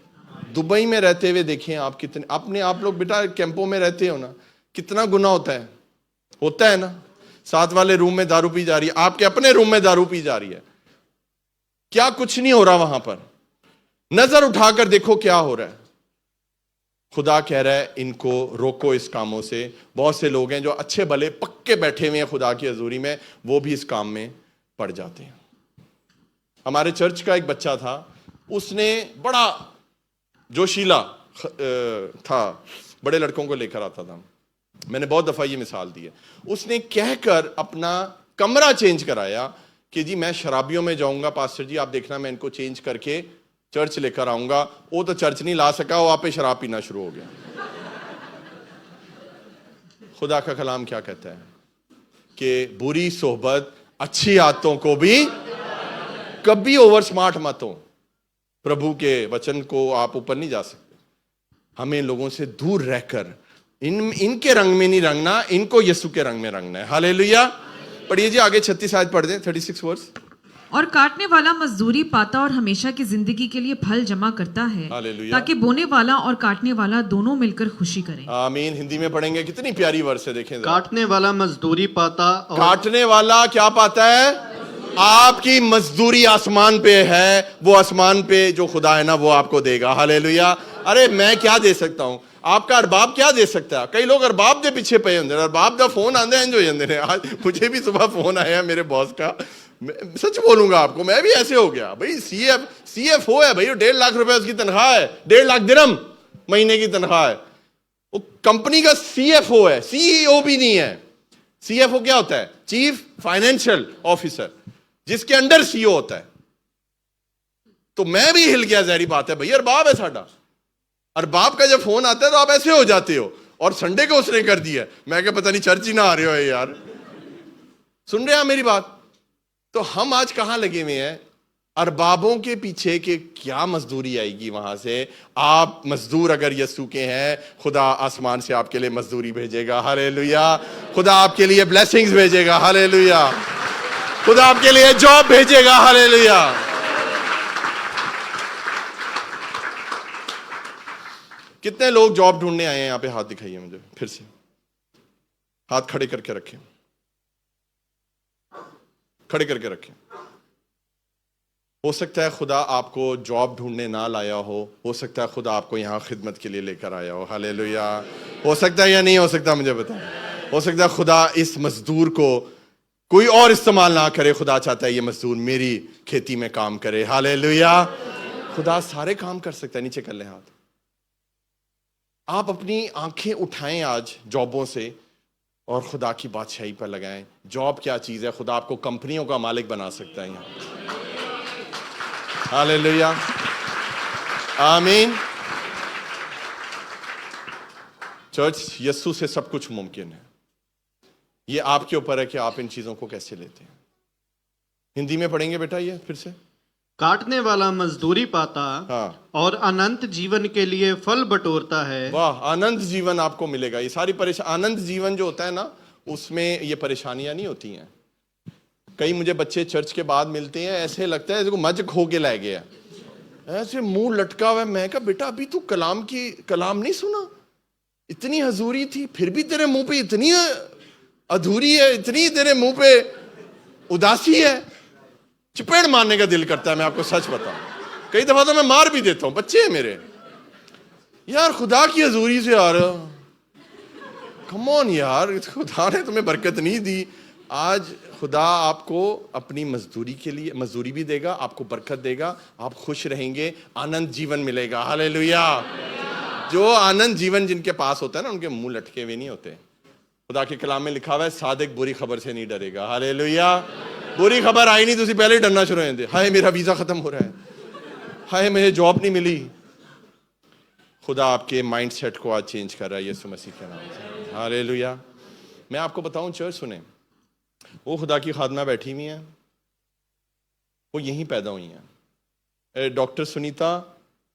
دبئی میں رہتے ہوئے دیکھیں آپ کتنے آپ لوگ بیٹا کیمپوں میں رہتے ہو نا, کتنا گناہ ہوتا ہے نا. ساتھ والے روم میں دارو پی جا رہی ہے, آپ کے اپنے روم میں دارو پی جا رہی ہے, کیا کچھ نہیں ہو رہا وہاں پر. نظر اٹھا کر دیکھو کیا ہو رہا ہے. خدا کہہ رہا ہے ان کو روکو اس کاموں سے. بہت سے لوگ ہیں جو اچھے بھلے پکے بیٹھے ہوئے ہیں خدا کی حضوری میں, وہ بھی اس کام میں پڑ جاتے ہیں. ہمارے چرچ کا ایک بچہ تھا, اس نے بڑا جوشیلا تھا, بڑے لڑکوں کو لے کر آتا تھا. میں نے بہت دفعہ یہ مثال دی ہے. اس نے کہہ کر اپنا کمرہ چینج کرایا کہ جی میں شرابیوں میں جاؤں گا پاسٹر جی, آپ دیکھنا میں ان کو چینج کر کے چرچ لے کر آؤں گا. وہ تو چرچ نہیں لا سکا, وہ آپ پہ شراب پینا شروع ہو گیا. خدا کا کلام کیا کہتا ہے کہ بری صحبت اچھی عادتوں کو بھی, کبھی اوور سمارٹ مت ہو. پربھو کے وچن کو آپ اوپر نہیں جا سکتے. ہمیں لوگوں سے دور رہ کر ان کے رنگ میں نہیں رنگنا, ان کو یسوع کے رنگ میں رنگنا ہے. ہاللیلویا. پڑھیے جی آگے 36 آیت پڑھ دیں, 36 ورس. اور کاٹنے والا مزدوری پاتا اور ہمیشہ کی زندگی کے لیے پھل جمع کرتا ہے, ہاللیلویا. تاکہ بونے والا اور کاٹنے والا دونوں مل کر خوشی کریں. آمین. ہندی میں پڑھیں گے, کتنی پیاری ورس ہے دیکھیں. کاٹنے والا مزدوری پاتا اور کاٹنے والا کیا پاتا ہے؟ آپ کی مزدوری آسمان پہ ہے, وہ آسمان پہ جو خدا ہے نا وہ آپ کو دے گا. ہاللیلویا. ارے میں کیا دے سکتا ہوں, آپ کا ارباب کیا دے سکتا ہے؟ کئی لوگ ارباب دے پیچھے پے ہوندے, ارباب دا فون آندے ہیں جو جاندے نے. آج مجھے بھی صبح فون آیا میرے باس کا, سچ بولوں گا آپ کو, میں بھی ایسے ہو گیا. بھائی سی ایف او ہے بھائی, 1.5 لاکھ روپے اس کی تنخواہ ہے, 1.5 لاکھ درہم مہینے کی تنخواہ ہے. وہ کمپنی کا سی ایف او ہے, سی ای او بھی نہیں ہے. سی ایف او کیا ہوتا ہے؟ چیف فائنینشل آفیسر, جس کے انڈر سی او ہوتا ہے. تو میں بھی ہل گیا, ظاہری بات ہے بھائی ارباب ہے ساڈا. ارباب کا جب فون آتا ہے تو آپ ایسے ہو جاتے ہو. اور سنڈے کو اس نے کر دیا, میں کہ پتہ نہیں چرچ ہی نہ آ رہے ہو یار. سن رہے ہیں میری بات؟ تو ہم آج کہاں لگے ہوئے ہیں؟ اربابوں کے پیچھے کہ کیا مزدوری آئے گی وہاں سے. آپ مزدور اگر یسوع کے ہیں, خدا آسمان سے آپ کے لیے مزدوری بھیجے گا. ہاللیلویا. خدا آپ کے لیے بلیسنگز بھیجے گا. ہاللیلویا. خدا آپ کے لیے جاب بھیجے گا. ہاللیلویا. کتنے لوگ جاب ڈھونڈنے آئے ہیں یہاں پہ؟ ہاتھ دکھائیے مجھے پھر سے, ہاتھ کھڑے کر کے رکھیں, کھڑے کر کے رکھیں. ہو سکتا ہے خدا آپ کو جاب ڈھونڈنے نہ لایا ہو سکتا ہے خدا آپ کو یہاں خدمت کے لیے لے کر آیا ہو. ہاللیلویا. ہو سکتا ہے یا نہیں ہو سکتا مجھے بتائیں. ہو سکتا ہے خدا اس مزدور کو کوئی اور استعمال نہ کرے, خدا چاہتا ہے یہ مزدور میری کھیتی میں کام کرے. ہاللیلویا. خدا سارے کام کر سکتا ہے. نیچے کر لیں ہاتھ. آپ اپنی آنکھیں اٹھائیں آج جابوں سے اور خدا کی بادشاہی پر لگائیں. جاب کیا چیز ہے؟ خدا آپ کو کمپنیوں کا مالک بنا سکتا ہے یہاں. ہاللیلویا. آمین. چرچ, یسوع سے سب کچھ ممکن ہے. یہ آپ کے اوپر ہے کہ آپ ان چیزوں کو کیسے لیتے ہیں. ہندی میں پڑھیں گے بیٹا یہ پھر سے. کاٹنے والا مزدوری پاتا ہاں, اور اننت جیون کے لیے پھل بٹورتا ہے. واہ, آنند جیون آپ کو ملے گا. یہ ساری آنند جیون جو ہوتا ہے نا, اس میں یہ پریشانیاں نہیں ہوتی ہیں. کئی مجھے بچے چرچ کے بعد ملتے ہیں, ایسے لگتا ہے جیسے کوئی مجھ کھو کے لائے گیا, ایسے منہ لٹکا ہوا ہے. میں کہا بیٹا ابھی تو کلام نہیں سنا, اتنی حضوری تھی, پھر بھی تیرے منہ پہ اتنی ادھوری ہے, اتنی تیرے منہ پہ اداسی ہے. چپیڑ مارنے کا دل کرتا ہے, میں آپ کو سچ بتاؤں. کئی دفعہ تو میں مار بھی دیتا ہوں, بچے ہیں میرے. یار خدا کی حضوری سے یار, کم آن یار, خدا نے تمہیں برکت نہیں دی. آج خدا آپ کو اپنی مزدوری کے لیے مزدوری بھی دے گا, آپ کو برکت دے گا, آپ خوش رہیں گے, آنند جیون ملے گا. ہاللیلویا. جو آنند جیون جن کے پاس ہوتا ہے نا, ان کے منہ لٹکے ہوئے نہیں ہوتے. خدا کے کلام میں لکھا ہوا ہے صادق بری خبر سے نہیں ڈرے گا. ہاللیلویا. بری خبر آئی نہیں تو اسی پہلے ہی ڈرنا شروع ہو جاتے. ہائے میرا ویزا ختم ہو رہا ہے, ہائے مجھے جاب نہیں ملی. خدا آپ کے مائنڈ سیٹ کو آج چینج کر رہا ہے یسوع مسیح کے نام سے. ہاللیلویا. میں آپ کو بتاؤں چرچ سنیں, وہ خدا کی خادمہ بیٹھی ہوئی ہیں, وہ یہیں پیدا ہوئی ہیں. ڈاکٹر سنیتا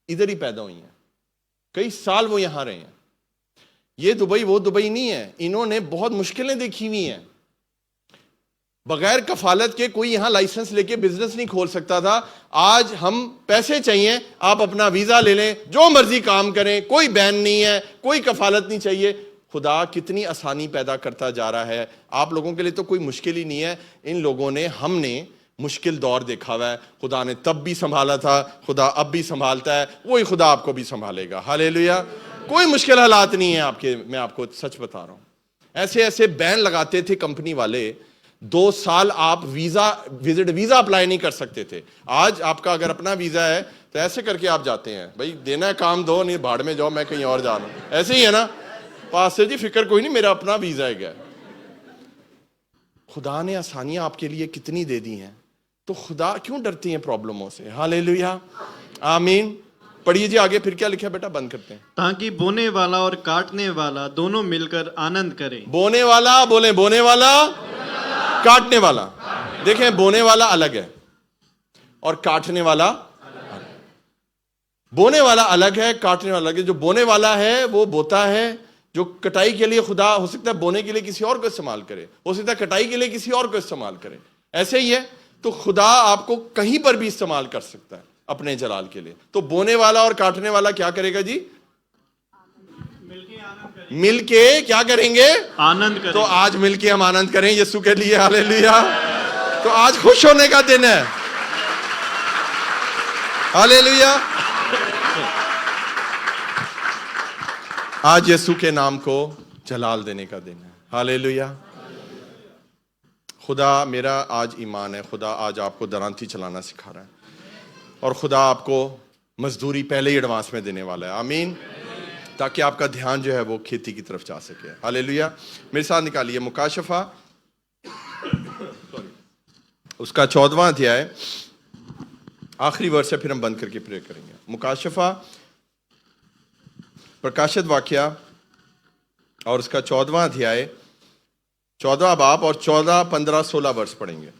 ادھر ہی پیدا ہوئی ہیں, کئی سال وہ یہاں رہے ہیں. یہ دبئی وہ دبئی نہیں ہے. انہوں نے بہت مشکلیں دیکھی ہوئی ہیں. بغیر کفالت کے کوئی یہاں لائسنس لے کے بزنس نہیں کھول سکتا تھا. آج ہم پیسے چاہیے, آپ اپنا ویزا لے لیں, جو مرضی کام کریں, کوئی بین نہیں ہے, کوئی کفالت نہیں چاہیے. خدا کتنی آسانی پیدا کرتا جا رہا ہے. آپ لوگوں کے لیے تو کوئی مشکل ہی نہیں ہے. ان لوگوں نے, ہم نے مشکل دور دیکھا ہوا ہے. خدا نے تب بھی سنبھالا تھا, خدا اب بھی سنبھالتا ہے, وہی خدا آپ کو بھی سنبھالے گا. ہاللیلویا. کوئی مشکل حالات نہیں ہے آپ کے. میں آپ کو سچ بتا رہا ہوں. ایسے ایسے بین لگاتے تھے کمپنی والے, 2 سال آپ ویزا اپلائی نہیں کر سکتے تھے. آج آپ کا اگر اپنا ویزا ہے تو ایسے کر کے آپ جاتے ہیں, بھائی دینا ہے کام دو, نہیں بھاڑ میں جاؤ, میں کہیں اور جا رہا ہوں. ایسے ہی ہے نا, پاسٹر جی فکر کوئی نہیں, میرا اپنا ویزا ہے. گیا خدا نے آسانیاں آپ کے لیے کتنی دے دی ہیں, تو خدا کیوں ڈرتے ہیں پرابلموں سے. ہاللیلویا, آمین. پڑھیے جی آگے, پھر کیا لکھا ہے بیٹا, بند کرتے ہیں. تاکہ بونے والا اور کاٹنے والا دونوں مل کر آنند کریں. بونے والا, بولیں بونے والا, کاٹنے والا. دیکھیں بونے والا الگ ہے اور کاٹنے والا, بونے والا الگ ہے, کاٹنے والا الگ ہے. جو بونے والا ہے وہ بوتا ہے. جو کٹائی کے لیے خدا ہو سکتا ہے بونے کے لیے کسی اور کو استعمال کرے, ہو سکتا ہے کٹائی کے لیے کسی اور کو استعمال کرے. ایسے ہی ہے. تو خدا آپ کو کہیں پر بھی استعمال کر سکتا ہے اپنے جلال کے لیے. تو بونے والا اور کاٹنے والا کیا کرے گا جی؟ مل کے کیا کریں گے؟ آنند کریں. تو آج مل کے ہم آنند کریں یسوع کے لیے. ہاللیلویا. تو آج خوش ہونے کا دن ہے. ہاللیلویا. آج یسوع کے نام کو جلال دینے کا دن ہے. ہاللیلویا. خدا, میرا آج ایمان ہے, خدا آج آپ کو درانتی چلانا سکھا رہا ہے, اور خدا آپ کو مزدوری پہلے ہی ایڈوانس میں دینے والا ہے. آمین. تاکہ آپ کا دھیان جو ہے وہ کھیتی کی طرف جا سکے. ہاللیلویا. میرے ساتھ نکالیے مکاشفہ, اس کا 14واں ادھیائے, آخری ورس ہے, پھر ہم بند کر کے پرے کریں گے. مکاشفہ, پرکاشت واقعہ, اور اس کا 14واں ادھیائے, 14 باب, اور 14, 15, 16 ورس پڑھیں گے.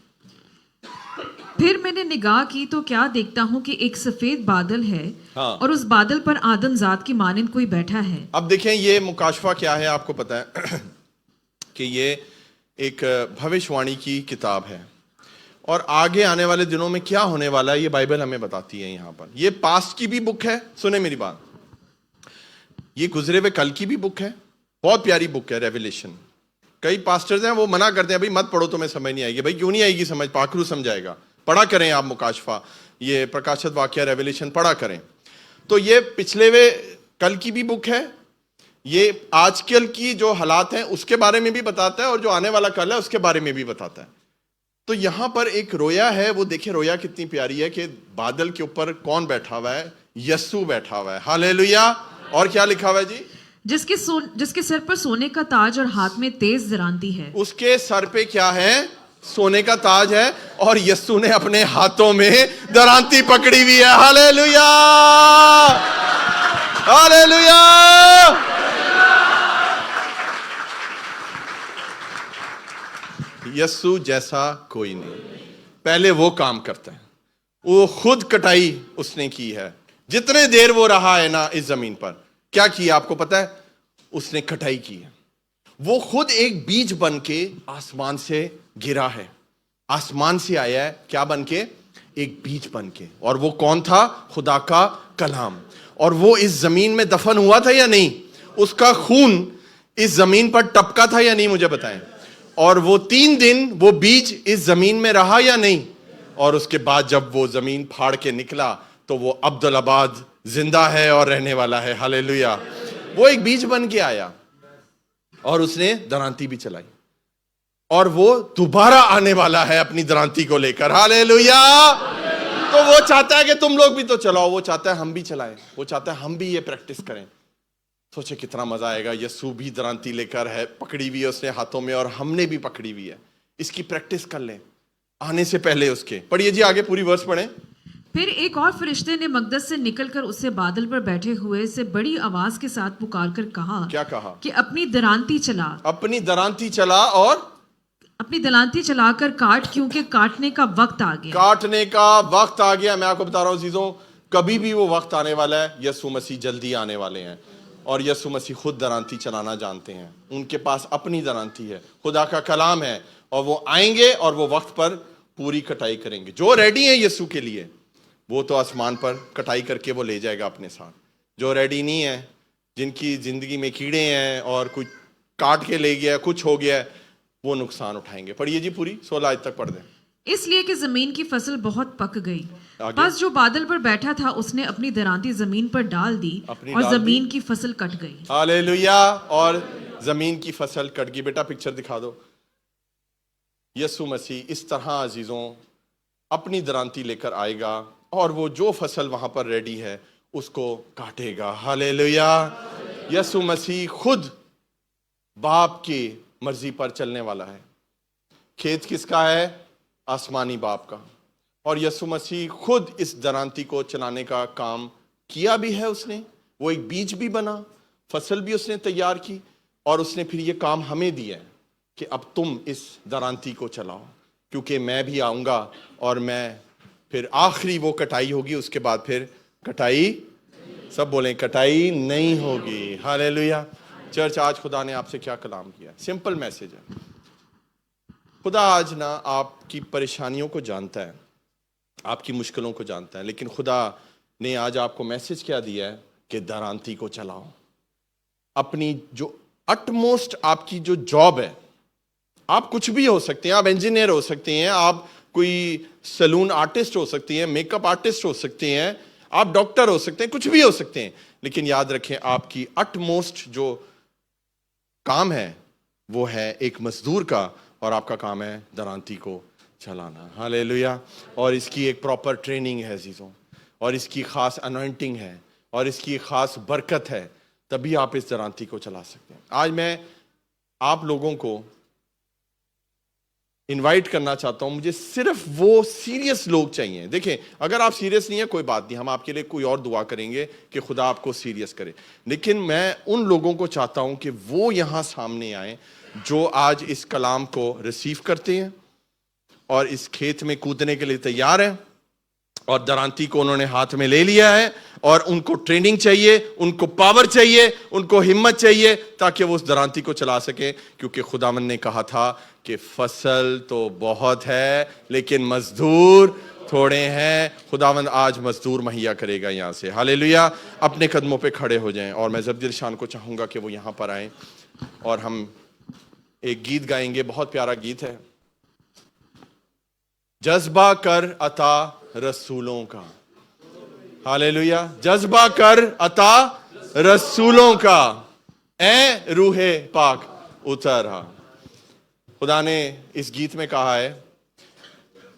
پھر میں نے نگاہ کی تو کیا دیکھتا ہوں کہ ایک سفید بادل ہے, ہاں. اور اس بادل پر آدم ذات کی مانند کوئی بیٹھا ہے. اب دیکھیں یہ مکاشفہ کیا ہے, آپ کو پتا ہے کہ یہ ایک بھوشوانی کی کتاب ہے, اور آگے آنے والے دنوں میں کیا ہونے والا ہے یہ بائبل ہمیں بتاتی ہے. یہاں پر یہ پاسٹ کی بھی بک ہے, سنیں میری بات, یہ گزرے ہوئے کل کی بھی بک ہے. بہت پیاری بک ہے ریویلیشن. کئی پاسٹرز ہیں وہ منع کرتے ہیں, بھائی مت پڑھو تمہیں سمجھ نہیں آئے گی. بھائی کیوں نہیں آئے گی سمجھ, پاکرو سمجھائے گا. پڑھا کریں آپ مکاشفہ, یہ پرکاشت واقعہ ریویلیشن پڑھا کریں. تو یہ پچھلے ہوئے کل کی بھی بک ہے. یہ آج کل کی جو حالات ہیں اس کے بارے میں بھی بتاتا ہے, اور جو آنے والا کل ہے اس کے بارے میں بھی بتاتا ہے. تو یہاں پر ایک رویا ہے, وہ دیکھیں رویا کتنی پیاری ہے, کہ بادل کے اوپر کون بیٹھا ہوا ہے؟ یسوع بیٹھا ہوا ہے. ہاللیلویا. اور کیا لکھا ہوا ہے جی؟ جس کے سر پر سونے کا تاج اور ہاتھ میں تیز درانتی ہے. اس کے سر پہ کیا ہے؟ سونے کا تاج ہے, اور یسوع نے اپنے ہاتھوں میں درانتی پکڑی ہوئی ہے. ہاللیلویا. ہاللیلویا. یسوع جیسا کوئی نہیں. پہلے وہ کام کرتا ہے, وہ خود کٹائی اس نے کی ہے. جتنے دیر وہ رہا ہے نا اس زمین پر, کیا کیا آپ کو پتا ہے؟ اس نے کٹائی کی ہے. وہ خود ایک بیج بن کے آسمان سے گرا ہے, آسمان سے آیا ہے. کیا بن کے؟ ایک بیج بن کے. اور وہ کون تھا؟ خدا کا کلام. اور وہ اس زمین میں دفن ہوا تھا یا نہیں؟ اس کا خون اس زمین پر ٹپکا تھا یا نہیں؟ مجھے بتائیں. اور وہ 3 دن وہ بیج اس زمین میں رہا یا نہیں؟ اور اس کے بعد جب وہ زمین پھاڑ کے نکلا تو وہ عبدالآباد زندہ ہے اور رہنے والا ہے. ہاللیلویا. وہ ایک بیج بن کے آیا, اور اس نے درانتی بھی چلائی, اور وہ دوبارہ آنے والا ہے اپنی درانتی کو لے کر. ہاللیلویا. تو وہ چاہتا ہے کہ تم لوگ بھی تو چلاؤ, وہ چاہتا ہے ہم بھی چلائیں, وہ چاہتا ہے ہم بھی یہ پریکٹس کریں. سوچے کتنا مزہ آئے گا. یسوع بھی درانتی لے کر ہے, پکڑی ہوئی ہے اس نے ہاتھوں میں, اور ہم نے بھی پکڑی ہوئی ہے. اس کی پریکٹس کر لیں آنے سے پہلے اس کے. پڑھیے جی آگے پوری ورس پڑھیں. پھر ایک اور فرشتے نے مقدس سے نکل کر اسے بادل پر بیٹھے ہوئے سے بڑی آواز کے ساتھ پکار کر کہا. کیا کہا؟ کہ اپنی درانتی چلا. اپنی درانتی چلا, اور اپنی درانتی چلا کر کاٹ, کیونکہ کاٹنے کا وقت آ گیا. کاٹنے کا وقت آ گیا. میں آپ کو بتا رہا ہوں عزیزوں, کبھی بھی وہ وقت آنے والا ہے, یسوع مسیح جلدی آنے والے ہیں, اور یسوع مسیح خود درانتی چلانا جانتے ہیں, ان کے پاس اپنی درانتی ہے, خدا کا کلام ہے, اور وہ آئیں گے اور وہ وقت پر پوری کٹائی کریں گے. جو ریڈی ہیں یسوع کے لیے وہ تو آسمان پر کٹائی کر کے وہ لے جائے گا اپنے ساتھ. جو ریڈی نہیں ہے, جن کی زندگی میں کیڑے ہیں اور کچھ کاٹ کے لے گیا, کچھ ہو گیا, وہ نقصان اٹھائیں گے. پڑھیے جی پوری 16 آیت تک پڑھ دیں. اس لیے کہ زمین کی فصل بہت پک گئی, آگے. بس جو بادل پر بیٹھا تھا اس نے اپنی درانتی زمین پر ڈال دی اپنی اور ڈال دی. زمین کی فصل کٹ گئی. ہاللیلویا. اور زمین کی فصل کٹ گئی. بیٹا پکچر دکھا دو. یسوع مسیح اس طرح عزیزوں اپنی درانتی لے کر آئے گا اور وہ جو فصل وہاں پر ریڈی ہے اس کو کاٹے گا. ہاللیلویا. یسوع مسیح خود باپ کی مرضی پر چلنے والا ہے. کھیت کس کا ہے؟ آسمانی باپ کا. اور یسوع مسیح خود اس درانتی کو چلانے کا کام کیا بھی ہے. اس نے وہ ایک بیج بھی بنا, فصل بھی اس نے تیار کی, اور اس نے پھر یہ کام ہمیں دیا ہے کہ اب تم اس درانتی کو چلاؤ, کیونکہ میں بھی آؤں گا اور میں پھر آخری وہ کٹائی ہوگی, اس کے بعد پھر کٹائی, سب بولیں کٹائی نہیں ہوگی. ہاللیلویا. چرچ آج خدا نے آپ سے کیا کلام کیا؟ سمپل میسج ہے. خدا آج نا آپ کی پریشانیوں کو جانتا ہے, آپ کی مشکلوں کو جانتا ہے, لیکن خدا نے آج آپ کو میسج کیا دیا ہے کہ درانتی کو چلاؤ. اپنی جو اٹموسٹ آپ کی جو جاب ہے, آپ کچھ بھی ہو سکتے ہیں, آپ انجینئر ہو سکتے ہیں, آپ کوئی سلون آرٹسٹ ہو سکتے ہیں, میک اپ آرٹسٹ ہو سکتے ہیں, آپ ڈاکٹر ہو سکتے ہیں, کچھ بھی ہو سکتے ہیں, لیکن یاد رکھیں آپ کی اٹموسٹ جو کام ہے وہ ہے ایک مزدور کا, اور آپ کا کام ہے درانتی کو چلانا. ہاللیلویا. اور اس کی ایک پراپر ٹریننگ ہے عزیزوں, اور اس کی خاص انوائنٹنگ ہے, اور اس کی خاص برکت ہے, تبھی آپ اس درانتی کو چلا سکتے ہیں. آج میں آپ لوگوں کو انوائٹ کرنا چاہتا ہوں, مجھے صرف وہ سیریس لوگ چاہیے. دیکھیں اگر آپ سیریس نہیں ہیں کوئی بات نہیں, ہم آپ کے لیے کوئی اور دعا کریں گے کہ خدا آپ کو سیریس کرے, لیکن میں ان لوگوں کو چاہتا ہوں کہ وہ یہاں سامنے آئیں جو آج اس کلام کو ریسیو کرتے ہیں اور اس کھیت میں کودنے کے لیے تیار ہیں, اور درانتی کو انہوں نے ہاتھ میں لے لیا ہے, اور ان کو ٹریننگ چاہیے, ان کو پاور چاہیے, ان کو ہمت چاہیے, تاکہ وہ اس درانتی کو چلا سکیں. کیونکہ خداوند نے کہا تھا کہ فصل تو بہت ہے لیکن مزدور تھوڑے ہیں. خداوند آج مزدور مہیا کرے گا یہاں سے. ہاللیلویا. اپنے قدموں پہ کھڑے ہو جائیں, اور میں زبدیل شان کو چاہوں گا کہ وہ یہاں پر آئیں, اور ہم ایک گیت گائیں گے. بہت پیارا گیت ہے, جذبہ کر عطا رسولوں کا. ہاللیلویا. جذبہ کر عطا رسولوں کا, اے روح پاک اتر آ. خدا نے اس گیت میں کہا ہے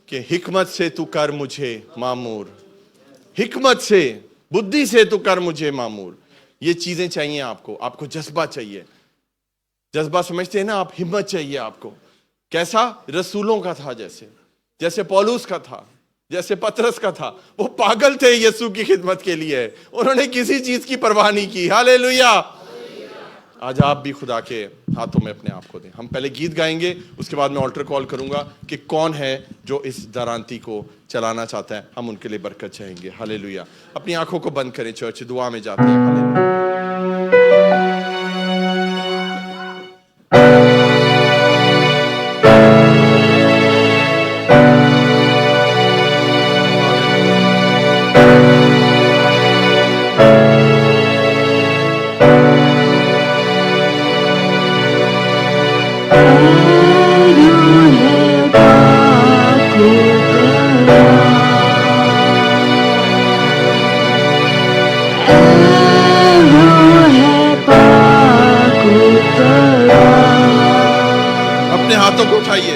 کہ حکمت سے تو کر مجھے معمور, حکمت سے, بدھی سے تو کر مجھے معمور. یہ چیزیں چاہیے آپ کو جذبہ چاہیے. جذبہ سمجھتے ہیں نا آپ, ہمت چاہیے آپ کو. کیسا؟ رسولوں کا تھا, جیسے پولس کا تھا, جیسے پطرس کا تھا. وہ پاگل تھے یسوع کی خدمت کے لیے, انہوں نے کسی چیز کی پرواہ نہیں کی. ہاللیلویا. آج آپ بھی خدا کے ہاتھوں میں اپنے آپ کو دیں. ہم پہلے گیت گائیں گے, اس کے بعد میں آلٹر کال کروں گا کہ کون ہے جو اس درانتی کو چلانا چاہتا ہے. ہم ان کے لیے برکت چاہیں گے. ہاللیلویا. اپنی آنکھوں کو بند کریں, چرچ دعا میں جاتے ہیں. ہاللیلویا. اپنے ہاتھوں کو اٹھائیے.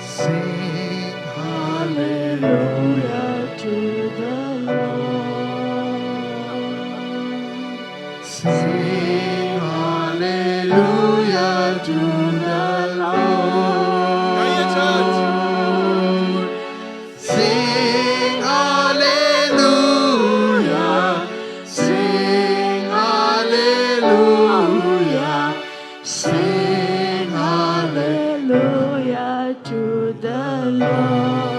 Sing hallelujah to the Lord. Sing hallelujah to the Gaia church. Lord. Sing hallelujah. Sing hallelujah. Sing hallelujah to the Lord.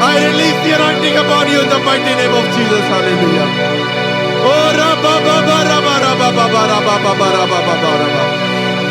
I release the anointing upon you in the mighty name of Jesus, hallelujah. Oh raba baba raba raba baba raba baba raba baba raba,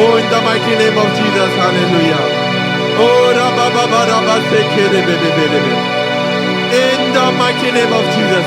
Oh in the mighty name of Jesus, hallelujah. Oh raba baba raba se khere bebe bebe, in the mighty name of Jesus.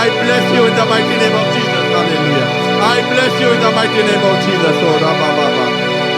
I bless you in the mighty name of Jesus hallelujah I bless you in the mighty name of Jesus oh ra ba ba ba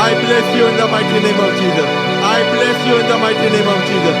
I bless you in the mighty name of Jesus I bless you in the mighty name of Jesus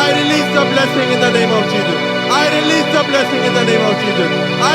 I release the blessing in the name of Jesus I release the blessing in the name of Jesus I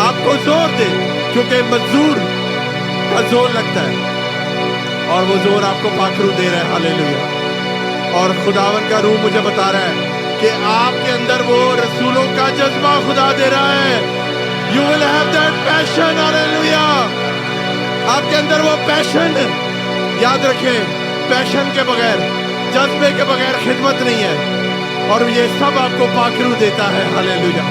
آپ کو زور دے, کیونکہ مزدور کا زور لگتا ہے اور وہ زور آپ کو پاکرو دے رہا ہے. ہاللیلویا. اور خداون کا روح مجھے بتا رہا ہے کہ آپ کے اندر وہ رسولوں کا جذبہ خدا دے رہا ہے. You will have that passion. ہاللیلویا. آپ کے اندر وہ پیشن. یاد رکھیں, پیشن کے بغیر, جذبے کے بغیر خدمت نہیں ہے, اور یہ سب آپ کو پاکرو دیتا ہے. ہاللیلویا.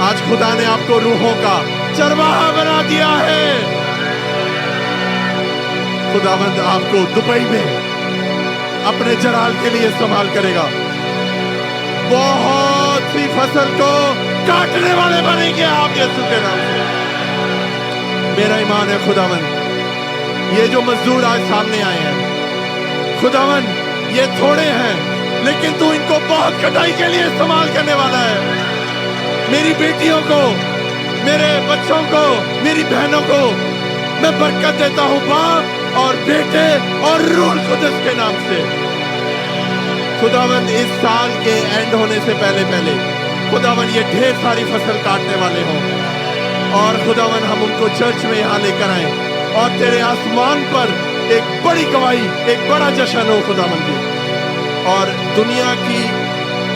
آج خدا نے آپ کو روحوں کا چرواہا بنا دیا ہے. خداوند آپ کو دبئی میں اپنے جلال کے لیے استعمال کرے گا. بہت سی فصل کو کاٹنے والے بنیں گے آپ یسوع کے نام سے. میرا ایمان ہے خداوند, یہ جو مزدور آج سامنے آئے ہیں, خداوند یہ تھوڑے ہیں لیکن تو ان کو بہت کٹائی کے لیے استعمال کرنے والا ہے. میری بیٹیوں کو, میرے بچوں کو, میری بہنوں کو میں برکت دیتا ہوں باپ اور بیٹے اور روح القدس کے نام سے. خداوند اس سال کے اینڈ ہونے سے پہلے خداوند یہ ڈھیر ساری فصل کاٹنے والے ہوں, اور خداوند ہم ان کو چرچ میں یہاں لے کر آئیں, اور تیرے آسمان پر ایک بڑی گواہی, ایک بڑا جشن ہو خداوند جی. اور دنیا کی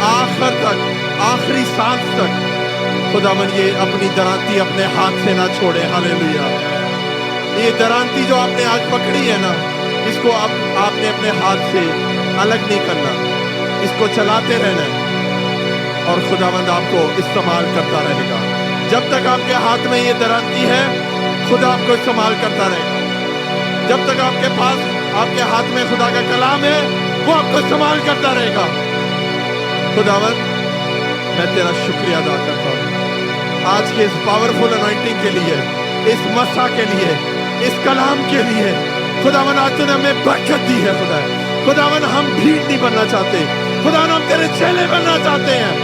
آخر تک, آخری سانس تک خداوند یہ اپنی درانتی اپنے ہاتھ سے نہ چھوڑے. ہاللیلویا. یہ درانتی جو آپ نے آج پکڑی ہے نا, اس کو آپ نے اپنے ہاتھ سے الگ نہیں کرنا, اس کو چلاتے رہنا ہے, اور خداوند آپ کو استعمال کرتا رہے گا. جب تک آپ کے ہاتھ میں یہ درانتی ہے, خدا آپ کو استعمال کرتا رہے گا. جب تک آپ کے پاس, آپ کے ہاتھ میں خدا کا کلام ہے, وہ آپ کو استعمال کرتا رہے گا. خداوند میں تیرا شکریہ ادا کرتا ہوں آج کے اس پاورفل انوائنٹنگ کے لیے, اس مسا کے لیے, اس کلام کے لیے. خداوند آج تو نے ہمیں برکت دی ہے. خداوند ہم بھیڑ نہیں بننا چاہتے, خداوند ہم تیرے چیلے بننا چاہتے ہیں,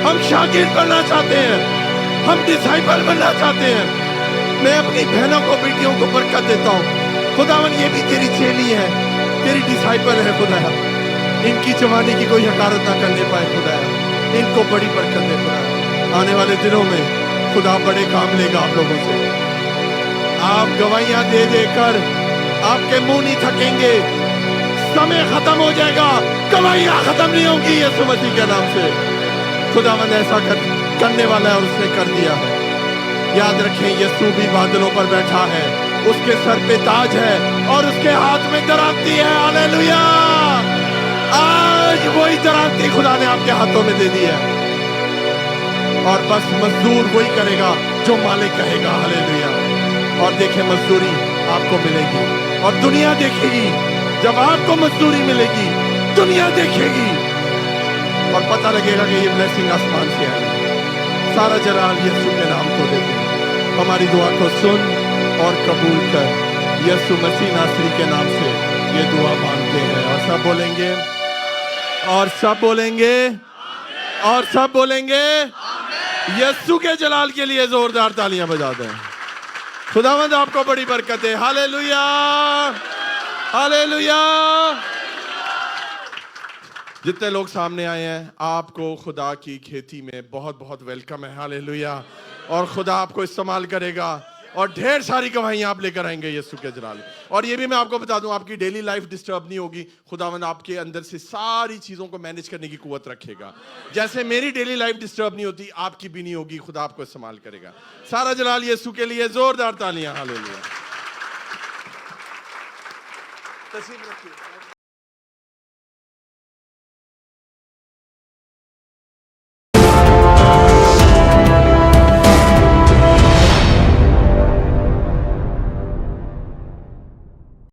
ہم شاگرد بننا چاہتے ہیں, ہم ڈسائپل بننا چاہتے ہیں. میں اپنی بہنوں کو, بیٹیوں کو برکت دیتا ہوں. خداوند یہ بھی تیری چیلی ہے, تیری ڈسائپل ہے. خدایا ان کی جوانی کی کوئی حقارت نہ کرنے پائے. خدایا ان کو بڑی برکت دے. خدایا آنے والے دنوں میں خدا بڑے کام لے گا آپ لوگوں سے. آپ گواہیاں دے دے کر آپ کے منہ نہیں تھکیں گے. سمے ختم ہو جائے گا, گواہیاں ختم نہیں ہوں گی یسوع مسیح کے نام سے. خداوند ایسا کرنے والا ہے اور اس نے کر دیا ہے. یاد رکھیں یسوع بھی بادلوں پر بیٹھا ہے, اس کے سر پہ تاج ہے اور اس کے ہاتھ میں درانتی ہے. ہاللیلویا. آج وہی درانتی خدا نے آپ کے ہاتھوں میں دے دی ہے, اور بس مزدور وہی کرے گا جو مالک کہے گا. ہاللیلویا. اور دیکھیں مزدوری آپ کو ملے گی, اور دنیا دیکھے گی. جب آپ کو مزدوری ملے گی, دنیا دیکھے گی, اور پتہ لگے گا کہ یہ بلیسنگ آسمان سے آئی. سارا جلال یسوع کے نام کو دیتے ہیں. ہماری دعا کو سن اور قبول کر. یسوع مسیح ناصری کے نام سے یہ دعا مانگتے ہیں, اور سب بولیں گے, اور سب بولیں گے, اور سب بولیں گے. یسوع کے جلال کے لیے زوردار تالیاں بجا دیں. خداوند آپ کو بڑی برکت ہے. ہاللیلویا. ہاللیلویا. جتنے لوگ سامنے آئے ہیں, آپ کو خدا کی کھیتی میں بہت بہت ویلکم ہے. ہاللیلویا. اور خدا آپ کو استعمال کرے گا, اور ڈھیر ساری گواہیاں آپ لے کر آئیں گے یسوع کے جلال. اور یہ بھی میں آپ کو بتا دوں, آپ کی ڈیلی لائف ڈسٹرب نہیں ہوگی. خداوند آپ کے اندر سے ساری چیزوں کو مینج کرنے کی قوت رکھے گا. جیسے میری ڈیلی لائف ڈسٹرب نہیں ہوتی, آپ کی بھی نہیں ہوگی. خدا آپ کو استعمال کرے گا. سارا جلال یسوع کے لیے, زوردار تالیاں. ہاللیلویا. تشریف رکھیے.